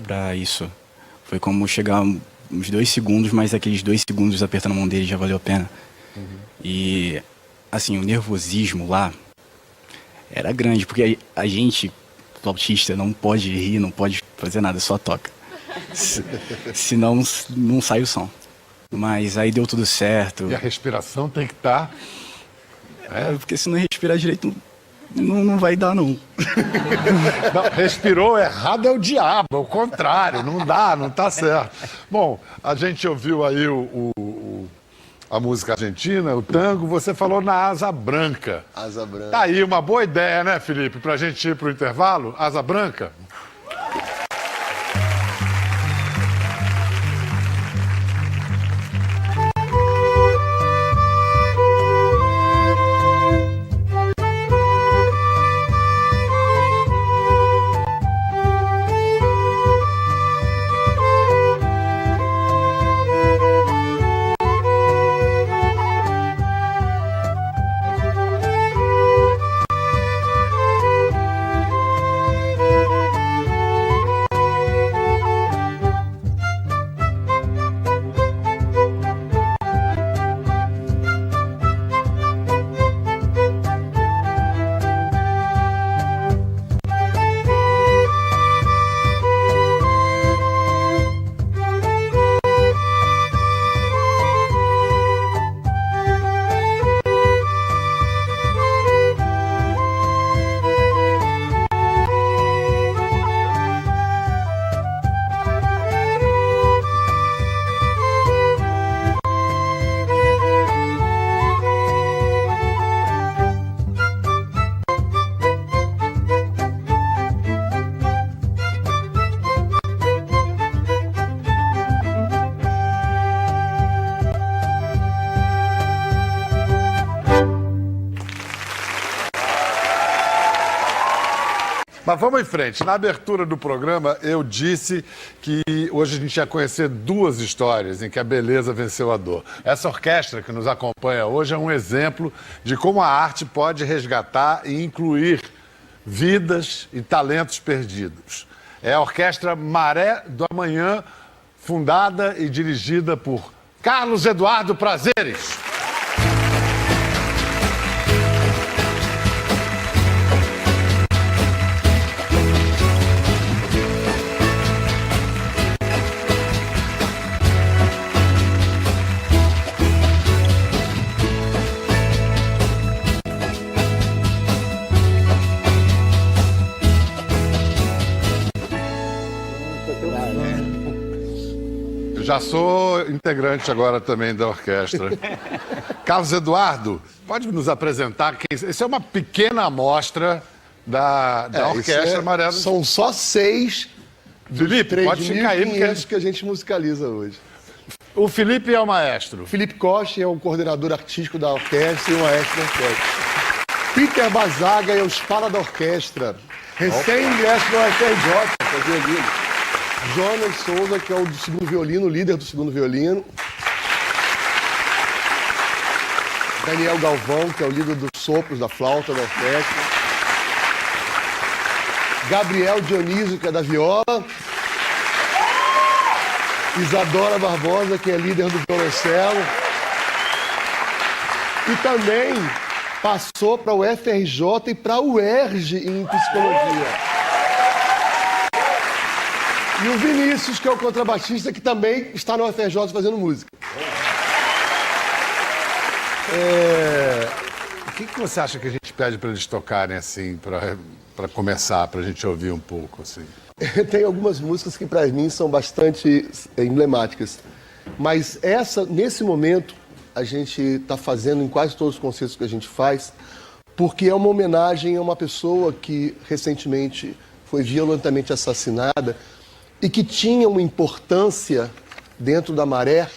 para isso. Foi como chegar uns 2 segundos, mas aqueles 2 segundos apertando a mão dele já valeu a pena. E, assim, o nervosismo lá era grande, porque a gente, flautista, não pode rir, não pode fazer nada, só toca. Senão não sai o som. Mas aí deu tudo certo. E a respiração tem que estar... Porque se não respirar direito, não vai dar, não. Não, respirou errado é o diabo, é o contrário, não dá, não tá certo. Bom, a gente ouviu aí a música argentina, o tango, você falou na Asa Branca. Asa Branca. Tá aí uma boa ideia, né, Felipe, pra gente ir pro intervalo? Asa Branca? Mas vamos em frente. Na abertura do programa, eu disse que hoje a gente ia conhecer duas histórias em que a beleza venceu a dor. Essa orquestra que nos acompanha hoje é um exemplo de como a arte pode resgatar e incluir vidas e talentos perdidos. É a Orquestra Maré do Amanhã, fundada e dirigida por Carlos Eduardo Prazeres. Já sou integrante agora também da orquestra. Carlos Eduardo, pode nos apresentar? Isso é uma pequena amostra da Orquestra Maré do... São só 6 Felipe, pode ficar aí, porque... que a gente musicaliza hoje. O Felipe é o maestro. Felipe Costa é o coordenador artístico da orquestra e o maestro da orquestra. Peter Bazaga é o espala da orquestra. Recém-ingresso no FRJ, fazer ali. Jonas Souza, que é o do segundo violino, líder do segundo violino. Daniel Galvão, que é o líder dos sopros, da flauta, da orquestra. Gabriel Dionísio, que é da viola. Isadora Barbosa, que é líder do violoncelo. E também passou para o FRJ e para o UERJ em psicologia. E o Vinícius, que é o contrabaixista, que também está no FRJ fazendo música. O que você acha que a gente pede para eles tocarem, assim, para começar, para a gente ouvir um pouco, assim? Tem algumas músicas que, para mim, são bastante emblemáticas. Mas essa, nesse momento, a gente está fazendo em quase todos os concertos que a gente faz, porque é uma homenagem a uma pessoa que, recentemente, foi violentamente assassinada, e que tinha uma importância dentro da Maré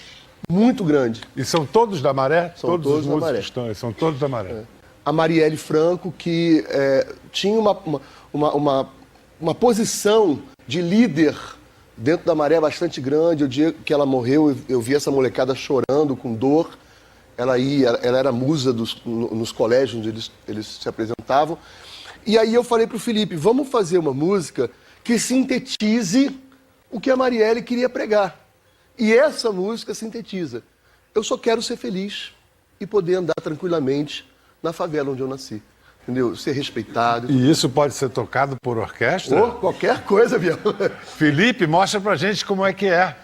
muito grande. E são todos da Maré? São todos da Maré. São todos da Maré. A Marielle Franco, que tinha uma posição de líder dentro da Maré bastante grande. O dia que ela morreu, eu vi essa molecada chorando, com dor. Ela era musa nos colégios onde eles se apresentavam. E aí eu falei para o Felipe, vamos fazer uma música que sintetize o que a Marielle queria pregar. E essa música sintetiza. Eu só quero ser feliz e poder andar tranquilamente na favela onde eu nasci. Entendeu? Ser respeitado. E isso pode ser tocado por orquestra? Ou qualquer coisa, Biel. Felipe, mostra pra gente como é que é.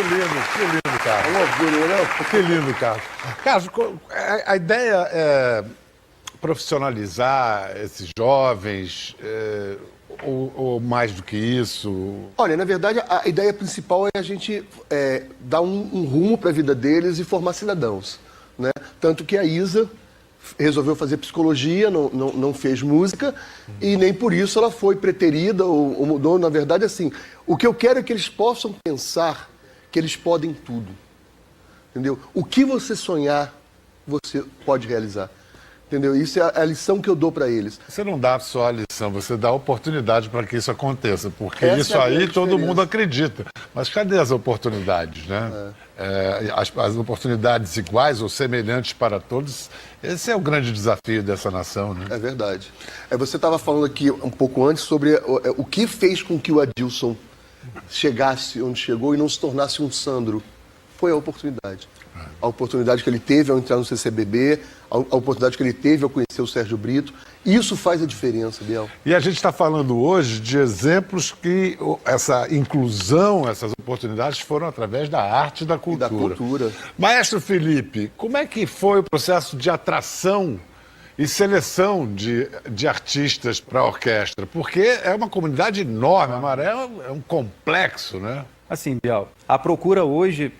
lindo, cara. É um orgulho, né? Que lindo, Carlos. Carlos, a ideia é profissionalizar esses jovens, ou mais do que isso? Olha, na verdade, a ideia principal é a gente dar um rumo para a vida deles e formar cidadãos, né? Tanto que a Isa resolveu fazer psicologia, não fez música, e nem por isso ela foi preterida ou mudou. Na verdade, assim, o que eu quero é que eles possam pensar que eles podem tudo, entendeu? O que você sonhar, você pode realizar. Entendeu? Isso é a lição que eu dou para eles. Você não dá só a lição, você dá a oportunidade para que isso aconteça, porque Essa isso é a aí grande todo diferença. mundo acredita. Mas cadê as oportunidades, né? As oportunidades iguais ou semelhantes para todos, esse é o grande desafio dessa nação, né? É verdade. Você estava falando aqui um pouco antes sobre o que fez com que o Adilson chegasse onde chegou e não se tornasse um Sandro. Foi a oportunidade. A oportunidade que ele teve ao entrar no CCBB, a oportunidade que ele teve ao conhecer o Sérgio Brito. Isso faz a diferença, Biel. E a gente está falando hoje de exemplos que essa inclusão, essas oportunidades foram através da arte e da cultura. E da cultura. Maestro Felipe, como é que foi o processo de atração e seleção de artistas para a orquestra? Porque é uma comunidade enorme, a Maré é um complexo, né? Assim, Biel, a procura hoje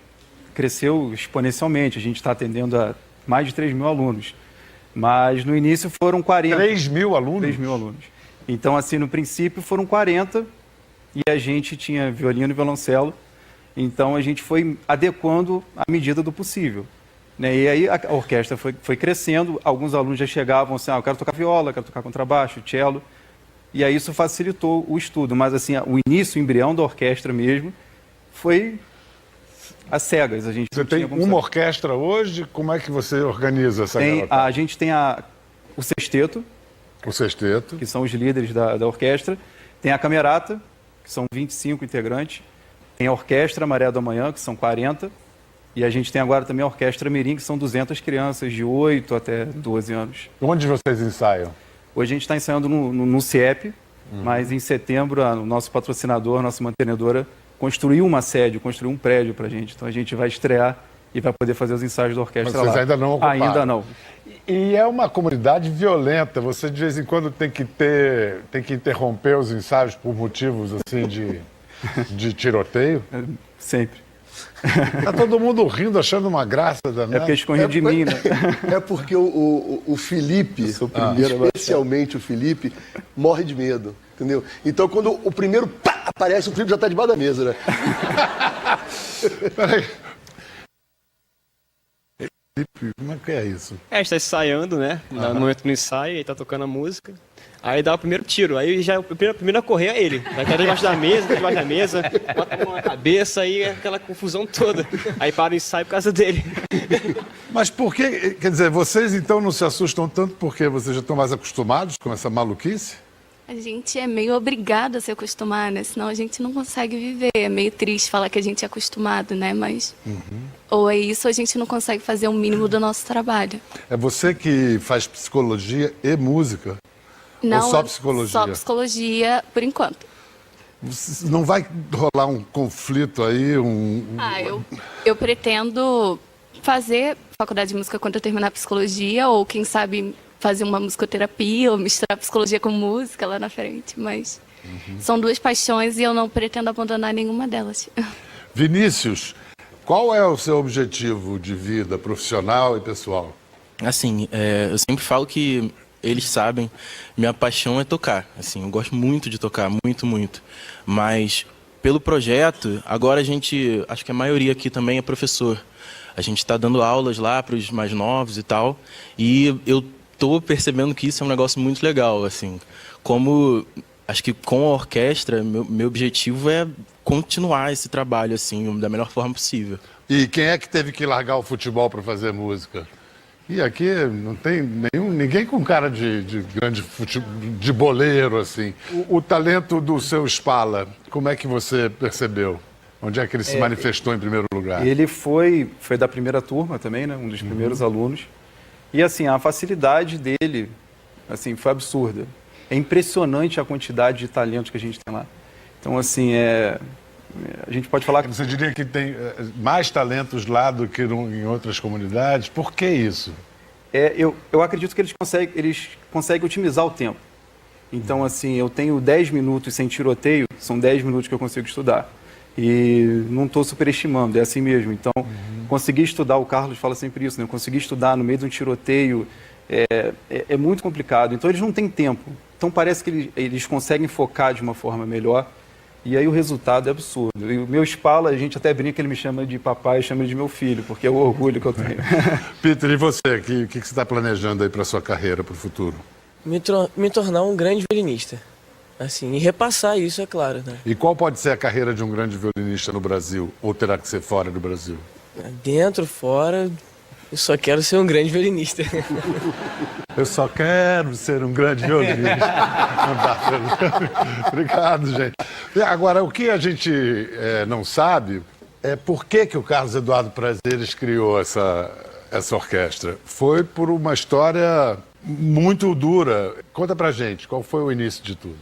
cresceu exponencialmente. A gente está atendendo a mais de 3 mil alunos. Mas no início foram 40. 3 mil alunos? 3 mil alunos. Então, assim, no princípio foram 40 e a gente tinha violino e violoncelo. Então, a gente foi adequando à medida do possível, né? E aí a orquestra foi crescendo. Alguns alunos já chegavam assim, eu quero tocar viola, quero tocar contrabaixo, cello. E aí isso facilitou o estudo. Mas, assim, o início, o embrião da orquestra mesmo, foi às cegas. A gente Você tem uma orquestra hoje? Como é que você organiza essa garotada? A gente tem o sexteto. O sexteto. Que são os líderes da orquestra. Tem a camerata, que são 25 integrantes. Tem a orquestra Maré do Amanhã, que são 40. E a gente tem agora também a orquestra Mirim, que são 200 crianças de 8 até 12 anos. Onde vocês ensaiam? Hoje a gente está ensaiando no CIEP, mas em setembro o nosso patrocinador, a nossa mantenedora, construiu uma sede, construiu um prédio para a gente. Então a gente vai estrear e vai poder fazer os ensaios da orquestra lá. Vocês ainda não ocuparam? Ainda não. E é uma comunidade violenta. Você de vez em quando tem que interromper os ensaios por motivos assim de tiroteio? Sempre. Tá todo mundo rindo, achando uma graça danada. É porque eles corriam de mim, né? É porque o Felipe, especialmente o Felipe, morre de medo, entendeu? Então quando o primeiro aparece, o Felipe já está debaixo da mesa, né? Peraí. Felipe, como é que é isso? A gente tá ensaiando, né? No momento do ensaio, ele tá tocando a música. Aí dá o primeiro tiro, aí já o primeiro a correr é ele. Vai cair debaixo da mesa, bota a mão na cabeça, aí é aquela confusão toda. Aí para o ensaio por causa dele. Mas por que, quer dizer, vocês então não se assustam tanto porque vocês já estão mais acostumados com essa maluquice? A gente é meio obrigado a se acostumar, né? Senão a gente não consegue viver. É meio triste falar que a gente é acostumado, né? Mas ou é isso, ou a gente não consegue fazer o mínimo do nosso trabalho. É você que faz psicologia e música? Não, ou só psicologia? Só psicologia, por enquanto. Não vai rolar um conflito aí? Eu pretendo fazer faculdade de música quando eu terminar a psicologia, ou quem sabe fazer uma musicoterapia, ou misturar psicologia com música lá na frente. Mas são duas paixões e eu não pretendo abandonar nenhuma delas. Vinícius, qual é o seu objetivo de vida profissional e pessoal? Assim, eu sempre falo que eles sabem, minha paixão é tocar. Assim, eu gosto muito de tocar, muito, muito. Mas pelo projeto, agora a gente, acho que a maioria aqui também é professor. A gente está dando aulas lá para os mais novos e tal. E eu estou percebendo que isso é um negócio muito legal, assim. Como, acho que com a orquestra, meu objetivo é continuar esse trabalho, assim, da melhor forma possível. E quem é que teve que largar o futebol para fazer música? E aqui não tem ninguém com cara de grande de boleiro, assim. O talento do seu Spala, como é que você percebeu? Onde é que ele se manifestou em primeiro lugar? Ele foi da primeira turma também, né? Um dos primeiros alunos. E, assim, a facilidade dele, assim, foi absurda. É impressionante a quantidade de talentos que a gente tem lá. Então, assim, A gente pode falar que... Você diria que tem mais talentos lá do que em outras comunidades? Por que isso? Eu acredito que eles conseguem otimizar o tempo. Então, assim, eu tenho 10 minutos sem tiroteio, são 10 minutos que eu consigo estudar. E não estou superestimando, é assim mesmo. Então, conseguir estudar, o Carlos fala sempre isso, né? Conseguir estudar no meio de um tiroteio é muito complicado. Então, eles não têm tempo. Então, parece que eles conseguem focar de uma forma melhor. E aí o resultado é absurdo. E o meu Spala, a gente até brinca, ele me chama de papai, eu chamo ele de meu filho, porque é o orgulho que eu tenho. Peter, e você? O que você está planejando aí para sua carreira, para o futuro? Me tornar um grande violinista. Assim, e repassar isso, é claro, né? E qual pode ser a carreira de um grande violinista no Brasil? Ou terá que ser fora do Brasil? Dentro, fora, eu só quero ser um grande violinista. Eu só quero ser um grande violinista. Obrigado, gente. Agora, o que a gente não sabe é por que o Carlos Eduardo Prazeres criou essa orquestra. Foi por uma história muito dura. Conta pra gente, qual foi o início de tudo?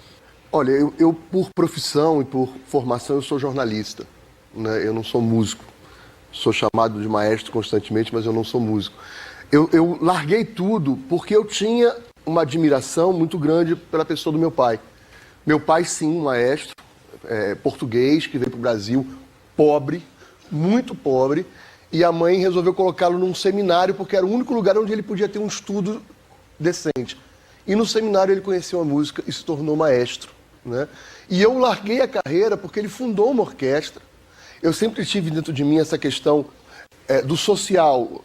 Olha, eu por profissão e por formação, eu sou jornalista, né? Eu não sou músico. Sou chamado de maestro constantemente, mas eu não sou músico. Eu larguei tudo porque eu tinha uma admiração muito grande pela pessoa do meu pai. Meu pai, sim, um maestro, português, que veio para o Brasil, pobre, muito pobre, e a mãe resolveu colocá-lo num seminário porque era o único lugar onde ele podia ter um estudo decente. E no seminário ele conheceu a música e se tornou maestro, né? E eu larguei a carreira porque ele fundou uma orquestra. Eu sempre tive dentro de mim essa questão do social.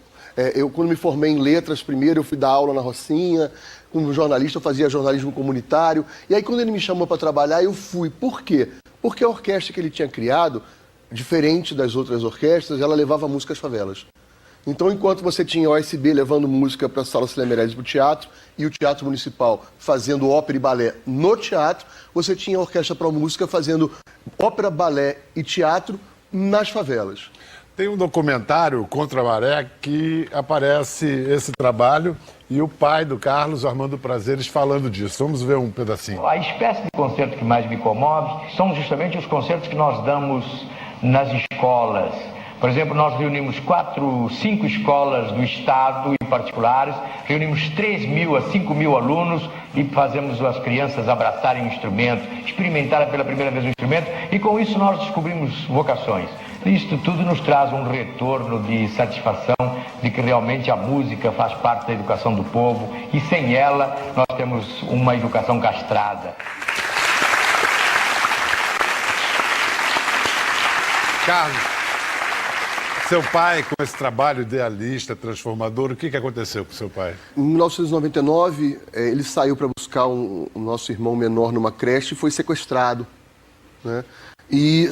Eu, quando me formei em letras, primeiro eu fui dar aula na Rocinha, como jornalista eu fazia jornalismo comunitário, e aí quando ele me chamou para trabalhar eu fui. Por quê? Porque a orquestra que ele tinha criado, diferente das outras orquestras, ela levava música às favelas. Então, enquanto você tinha a OSB levando música para a Sala Cília Meirelles para o teatro e o Teatro Municipal fazendo ópera e balé no teatro, você tinha a Orquestra Pro Música fazendo ópera, balé e teatro nas favelas. Tem um documentário, Contra a Maré, que aparece esse trabalho e o pai do Carlos, Armando Prazeres, falando disso. Vamos ver um pedacinho. A espécie de concerto que mais me comove são justamente os concertos que nós damos nas escolas. Por exemplo, nós reunimos 5 escolas do estado e particulares, reunimos 3.000 a 5.000 alunos e fazemos as crianças abraçarem o instrumento, experimentarem pela primeira vez o instrumento, e com isso nós descobrimos vocações. Isto tudo nos traz um retorno de satisfação de que realmente a música faz parte da educação do povo e sem ela nós temos uma educação castrada. Carlos, seu pai, com esse trabalho idealista, transformador, o que aconteceu com seu pai? Em 1999, ele saiu para buscar o nosso irmão menor numa creche e foi sequestrado, né? E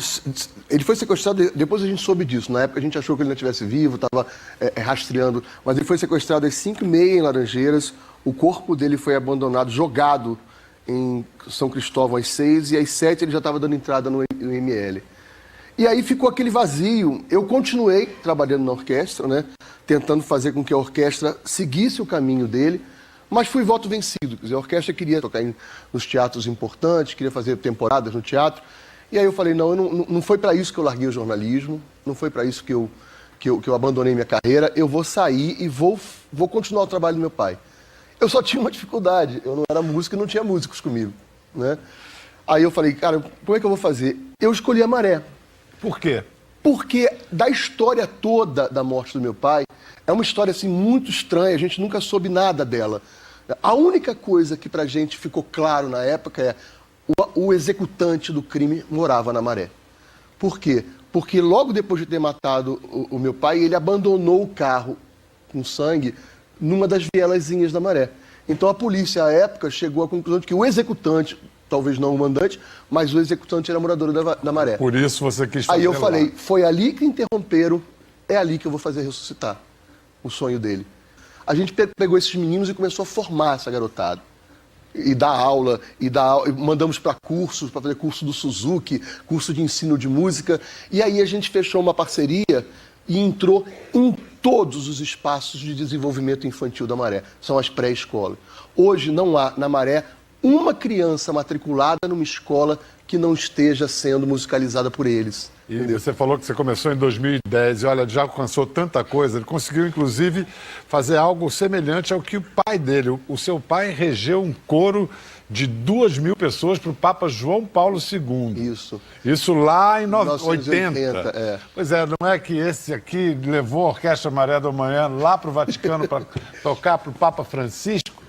ele foi sequestrado, depois a gente soube disso. Na época a gente achou que ele não estivesse vivo, estava rastreando, mas ele foi sequestrado às 5h30 em Laranjeiras. O corpo dele foi abandonado, jogado em São Cristóvão às 6h, e às 7h ele já estava dando entrada no ML. E aí ficou aquele vazio. Eu continuei trabalhando na orquestra, né, tentando fazer com que a orquestra seguisse o caminho dele, mas fui voto vencido. Quer dizer, a orquestra queria tocar nos teatros importantes, queria fazer temporadas no teatro. E aí eu falei, não foi para isso que eu larguei o jornalismo, não foi para isso que eu abandonei minha carreira, eu vou sair e vou continuar o trabalho do meu pai. Eu só tinha uma dificuldade, eu não era músico e não tinha músicos comigo, né? Aí eu falei, cara, como é que eu vou fazer? Eu escolhi a Maré. Por quê? Porque da história toda da morte do meu pai, é uma história assim muito estranha, a gente nunca soube nada dela. A única coisa que pra gente ficou claro na época é o executante do crime morava na Maré. Por quê? Porque logo depois de ter matado o meu pai, ele abandonou o carro com sangue numa das vielazinhas da Maré. Então a polícia, à época, chegou à conclusão de que o executante, talvez não o mandante, mas o executante era morador da Maré. Por isso você quis fazer. Aí eu lá. falei, foi ali que interromperam, é ali que eu vou fazer ressuscitar o sonho dele. A gente pegou esses meninos e começou a formar essa garotada. E dar aula, mandamos para cursos, para fazer curso do Suzuki, curso de ensino de música. E aí a gente fechou uma parceria e entrou em todos os espaços de desenvolvimento infantil da Maré. São as pré-escolas. Hoje não há na Maré uma criança matriculada numa escola que não esteja sendo musicalizada por eles. E você falou que você começou em 2010 e olha, já alcançou tanta coisa. Ele conseguiu, inclusive, fazer algo semelhante ao que o pai dele. O seu pai regeu um coro de 2.000 pessoas para o Papa João Paulo II. Isso lá em 1980. Pois é, não é que esse aqui levou a Orquestra Maré da Manhã lá para o Vaticano para tocar para o Papa Francisco?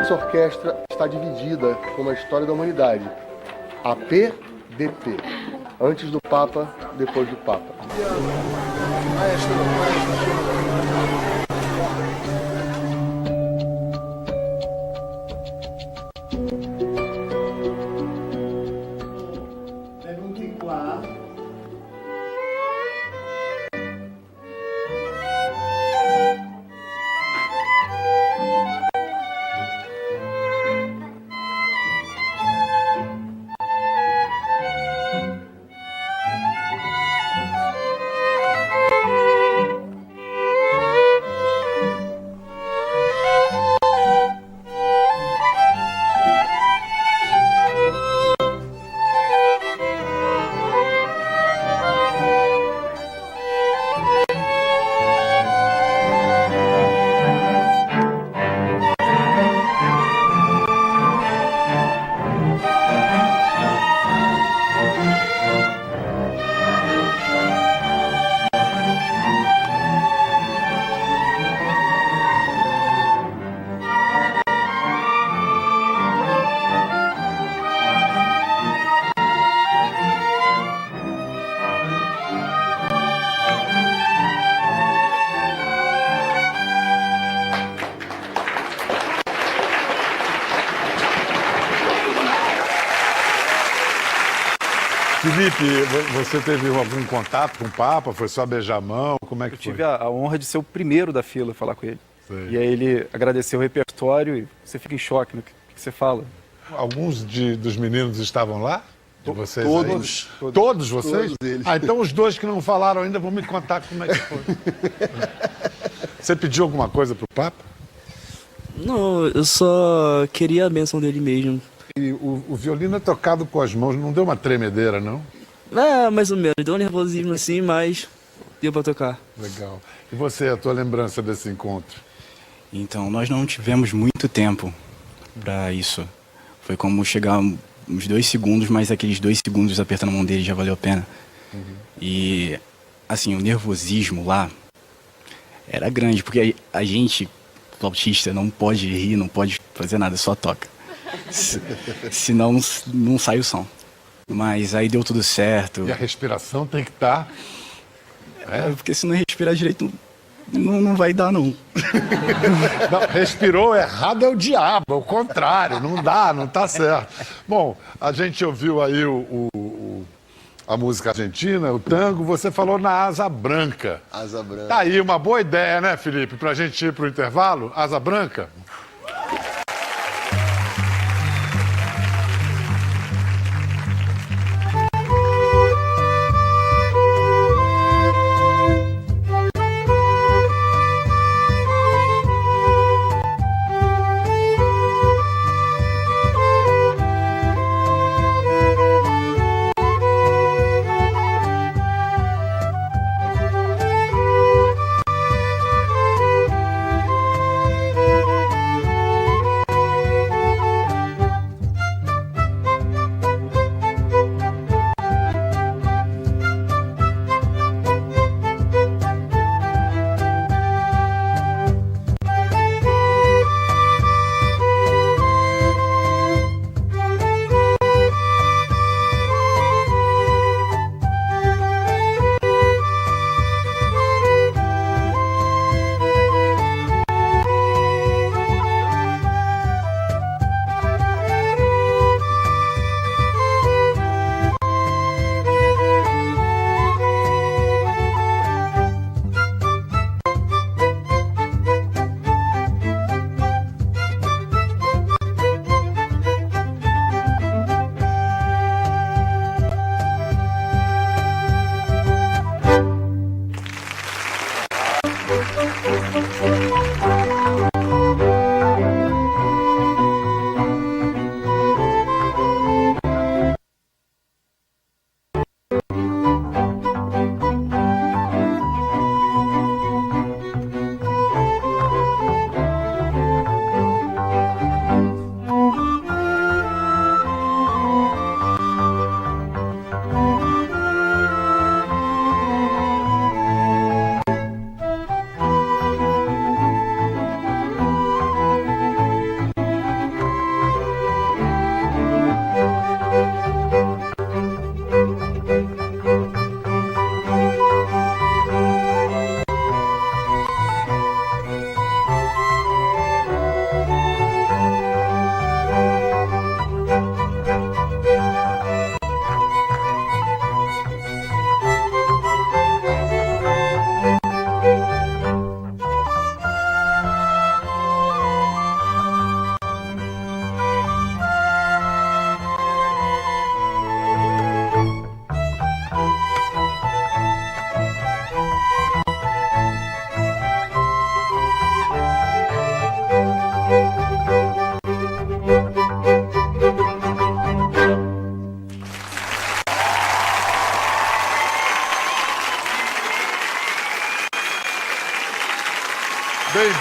Essa orquestra está dividida como a história da humanidade. APDP. Antes do Papa, depois do Papa. Felipe, você teve algum contato com o Papa? Foi só beijar a mão? Como é que foi? Eu tive a honra de ser o primeiro da fila a falar com ele. Sei. E aí ele agradeceu o repertório e você fica em choque no que você fala. Alguns dos meninos estavam lá? De vocês Todos. Aí? Todos vocês? Todos eles. Ah, então os dois que não falaram ainda vão me contar como é que foi. Você pediu alguma coisa pro Papa? Não, eu só queria a bênção dele mesmo. E o violino é tocado com as mãos, não deu uma tremedeira, não? É, mais ou menos. Deu um nervosismo assim, mas deu pra tocar. Legal. E você, a tua lembrança desse encontro? Então, nós não tivemos muito tempo para isso. Foi como chegar uns 2 segundos, mas aqueles 2 segundos apertando a mão dele já valeu a pena. E, assim, o nervosismo lá era grande, porque a gente, flautista, não pode rir, não pode fazer nada, só toca. Senão não sai o som. Mas aí deu tudo certo. E a respiração tem que estar... Porque se não respirar direito, não vai dar, não. Não, respirou errado é o diabo, é o contrário, não dá, não tá certo. Bom, a gente ouviu aí a música argentina, o tango, você falou na Asa Branca. Asa Branca. Tá aí, uma boa ideia, né, Felipe, pra gente ir pro intervalo? Asa Branca?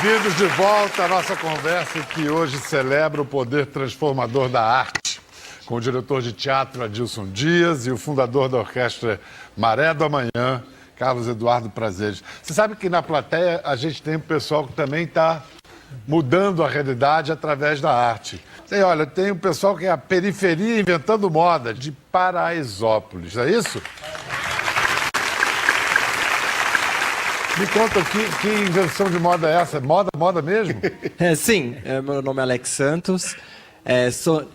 Bem-vindos de volta à nossa conversa que hoje celebra o poder transformador da arte, com o diretor de teatro Adilson Dias e o fundador da orquestra Maré do Amanhã, Carlos Eduardo Prazeres. Você sabe que na plateia a gente tem um pessoal que também está mudando a realidade através da arte. Olha, tem um pessoal que é a periferia inventando moda, de Paraisópolis, é isso? Me conta, que invenção de moda é essa? Moda mesmo? Sim, meu nome é Alex Santos.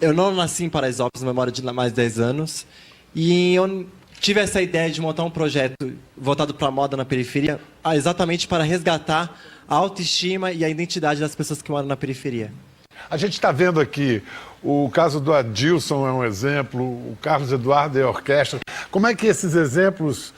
Eu não nasci em Paraisópolis, mas moro de mais de 10 anos. E eu tive essa ideia de montar um projeto voltado para a moda na periferia, exatamente para resgatar a autoestima e a identidade das pessoas que moram na periferia. A gente está vendo aqui, o caso do Adilson é um exemplo, o Carlos Eduardo é a orquestra. Como é que esses exemplos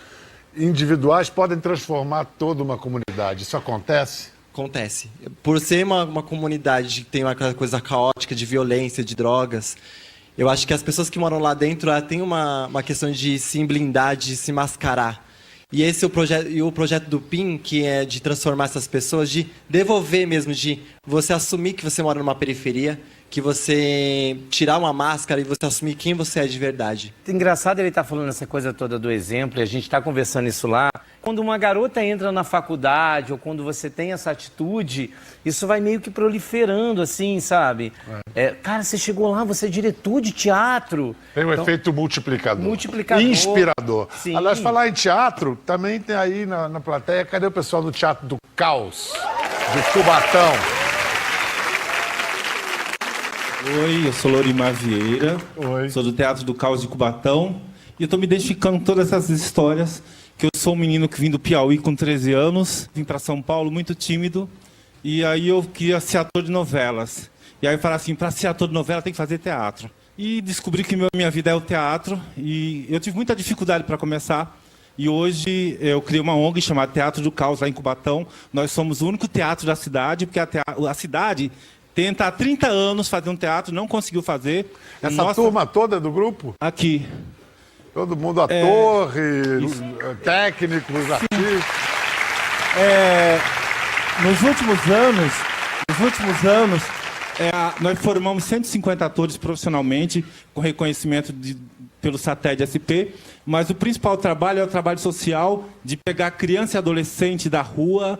individuais podem transformar toda uma comunidade? Isso acontece? Acontece. Por ser uma comunidade que tem uma coisa caótica de violência, de drogas, eu acho que as pessoas que moram lá dentro têm uma questão de se blindar, de se mascarar. E esse é o projeto do PIN, que é de transformar essas pessoas, de devolver mesmo, de você assumir que você mora numa periferia, que você tirar uma máscara e você assumir quem você é de verdade. Engraçado ele estar falando essa coisa toda do exemplo, e a gente está conversando isso lá. Quando uma garota entra na faculdade, ou quando você tem essa atitude, isso vai meio que proliferando, assim, sabe? Cara, você chegou lá, você é diretor de teatro. Tem um efeito multiplicador. Multiplicador. Inspirador. Sim. Aliás, falar em teatro, também tem aí na plateia, cadê o pessoal do Teatro do Caos, de Cubatão? Oi, eu sou Lorimar Vieira, sou do Teatro do Caos de Cubatão e eu estou me identificando com todas essas histórias, que eu sou um menino que vim do Piauí com 13 anos, vim para São Paulo muito tímido e aí eu queria ser ator de novelas. E aí eu falei assim, para ser ator de novela tem que fazer teatro. E descobri que minha vida é o teatro e eu tive muita dificuldade para começar. E hoje eu criei uma ONG chamada Teatro do Caos lá em Cubatão. Nós somos o único teatro da cidade, porque a cidade tenta há 30 anos fazer um teatro, não conseguiu fazer. Essa turma toda do grupo? Aqui. Todo mundo ator, técnicos, artistas. Nos últimos anos, nós formamos 150 atores profissionalmente, com reconhecimento pelo SATED SP, mas o principal trabalho é o trabalho social de pegar criança e adolescente da rua,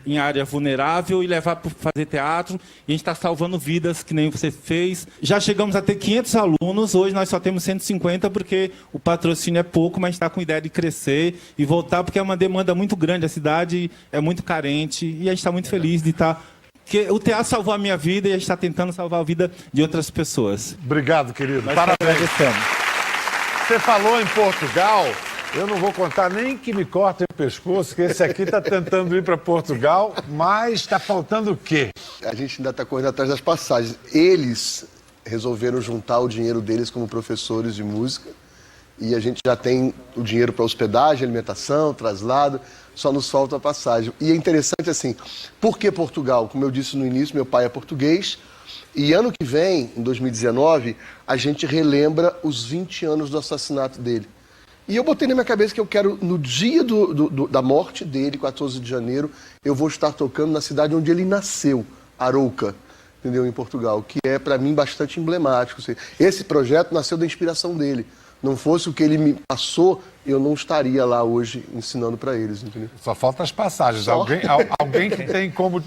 em área vulnerável, e levar para fazer teatro. E a gente está salvando vidas, que nem você fez. Já chegamos a ter 500 alunos, hoje nós só temos 150, porque o patrocínio é pouco, mas está com ideia de crescer e voltar, porque é uma demanda muito grande, a cidade é muito carente, e a gente está muito feliz de estar... Porque o teatro salvou a minha vida e a gente está tentando salvar a vida de outras pessoas. Obrigado, querido. Nós Parabéns. Você falou em Portugal, eu não vou contar nem que me cortem o pescoço, que esse aqui está tentando ir para Portugal, mas está faltando o quê? A gente ainda está correndo atrás das passagens. Eles resolveram juntar o dinheiro deles como professores de música e a gente já tem o dinheiro para hospedagem, alimentação, traslado. só nos falta a passagem. E é interessante assim, por que Portugal? Como eu disse no início, meu pai é português, e ano que vem, em 2019, a gente relembra os 20 anos do assassinato dele. E eu botei na minha cabeça que eu quero, no dia da morte dele, 14 de janeiro, eu vou estar tocando na cidade onde ele nasceu, Arouca, entendeu? Em Portugal, que é, para mim, bastante emblemático. Esse projeto nasceu da inspiração dele. Não fosse o que ele me passou, eu não estaria lá hoje ensinando para eles, entendeu? Só faltam as passagens. Só. Alguém que tem como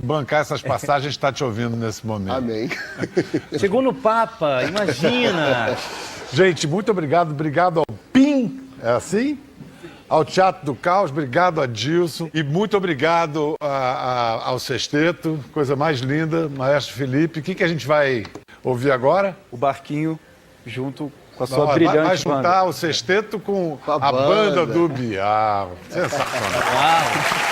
bancar essas passagens está te ouvindo nesse momento. Amém. Chegou no Papa, imagina. Gente, muito obrigado. Obrigado ao PIN, é assim? Ao Teatro do Caos, obrigado a Dilson. E muito obrigado ao Sexteto, coisa mais linda, Maestro Felipe. O que a gente vai ouvir agora? O Barquinho, junto com a sua brilhante vai juntar banda. o Sexteto com a banda do Bial. Sensacional. Uau.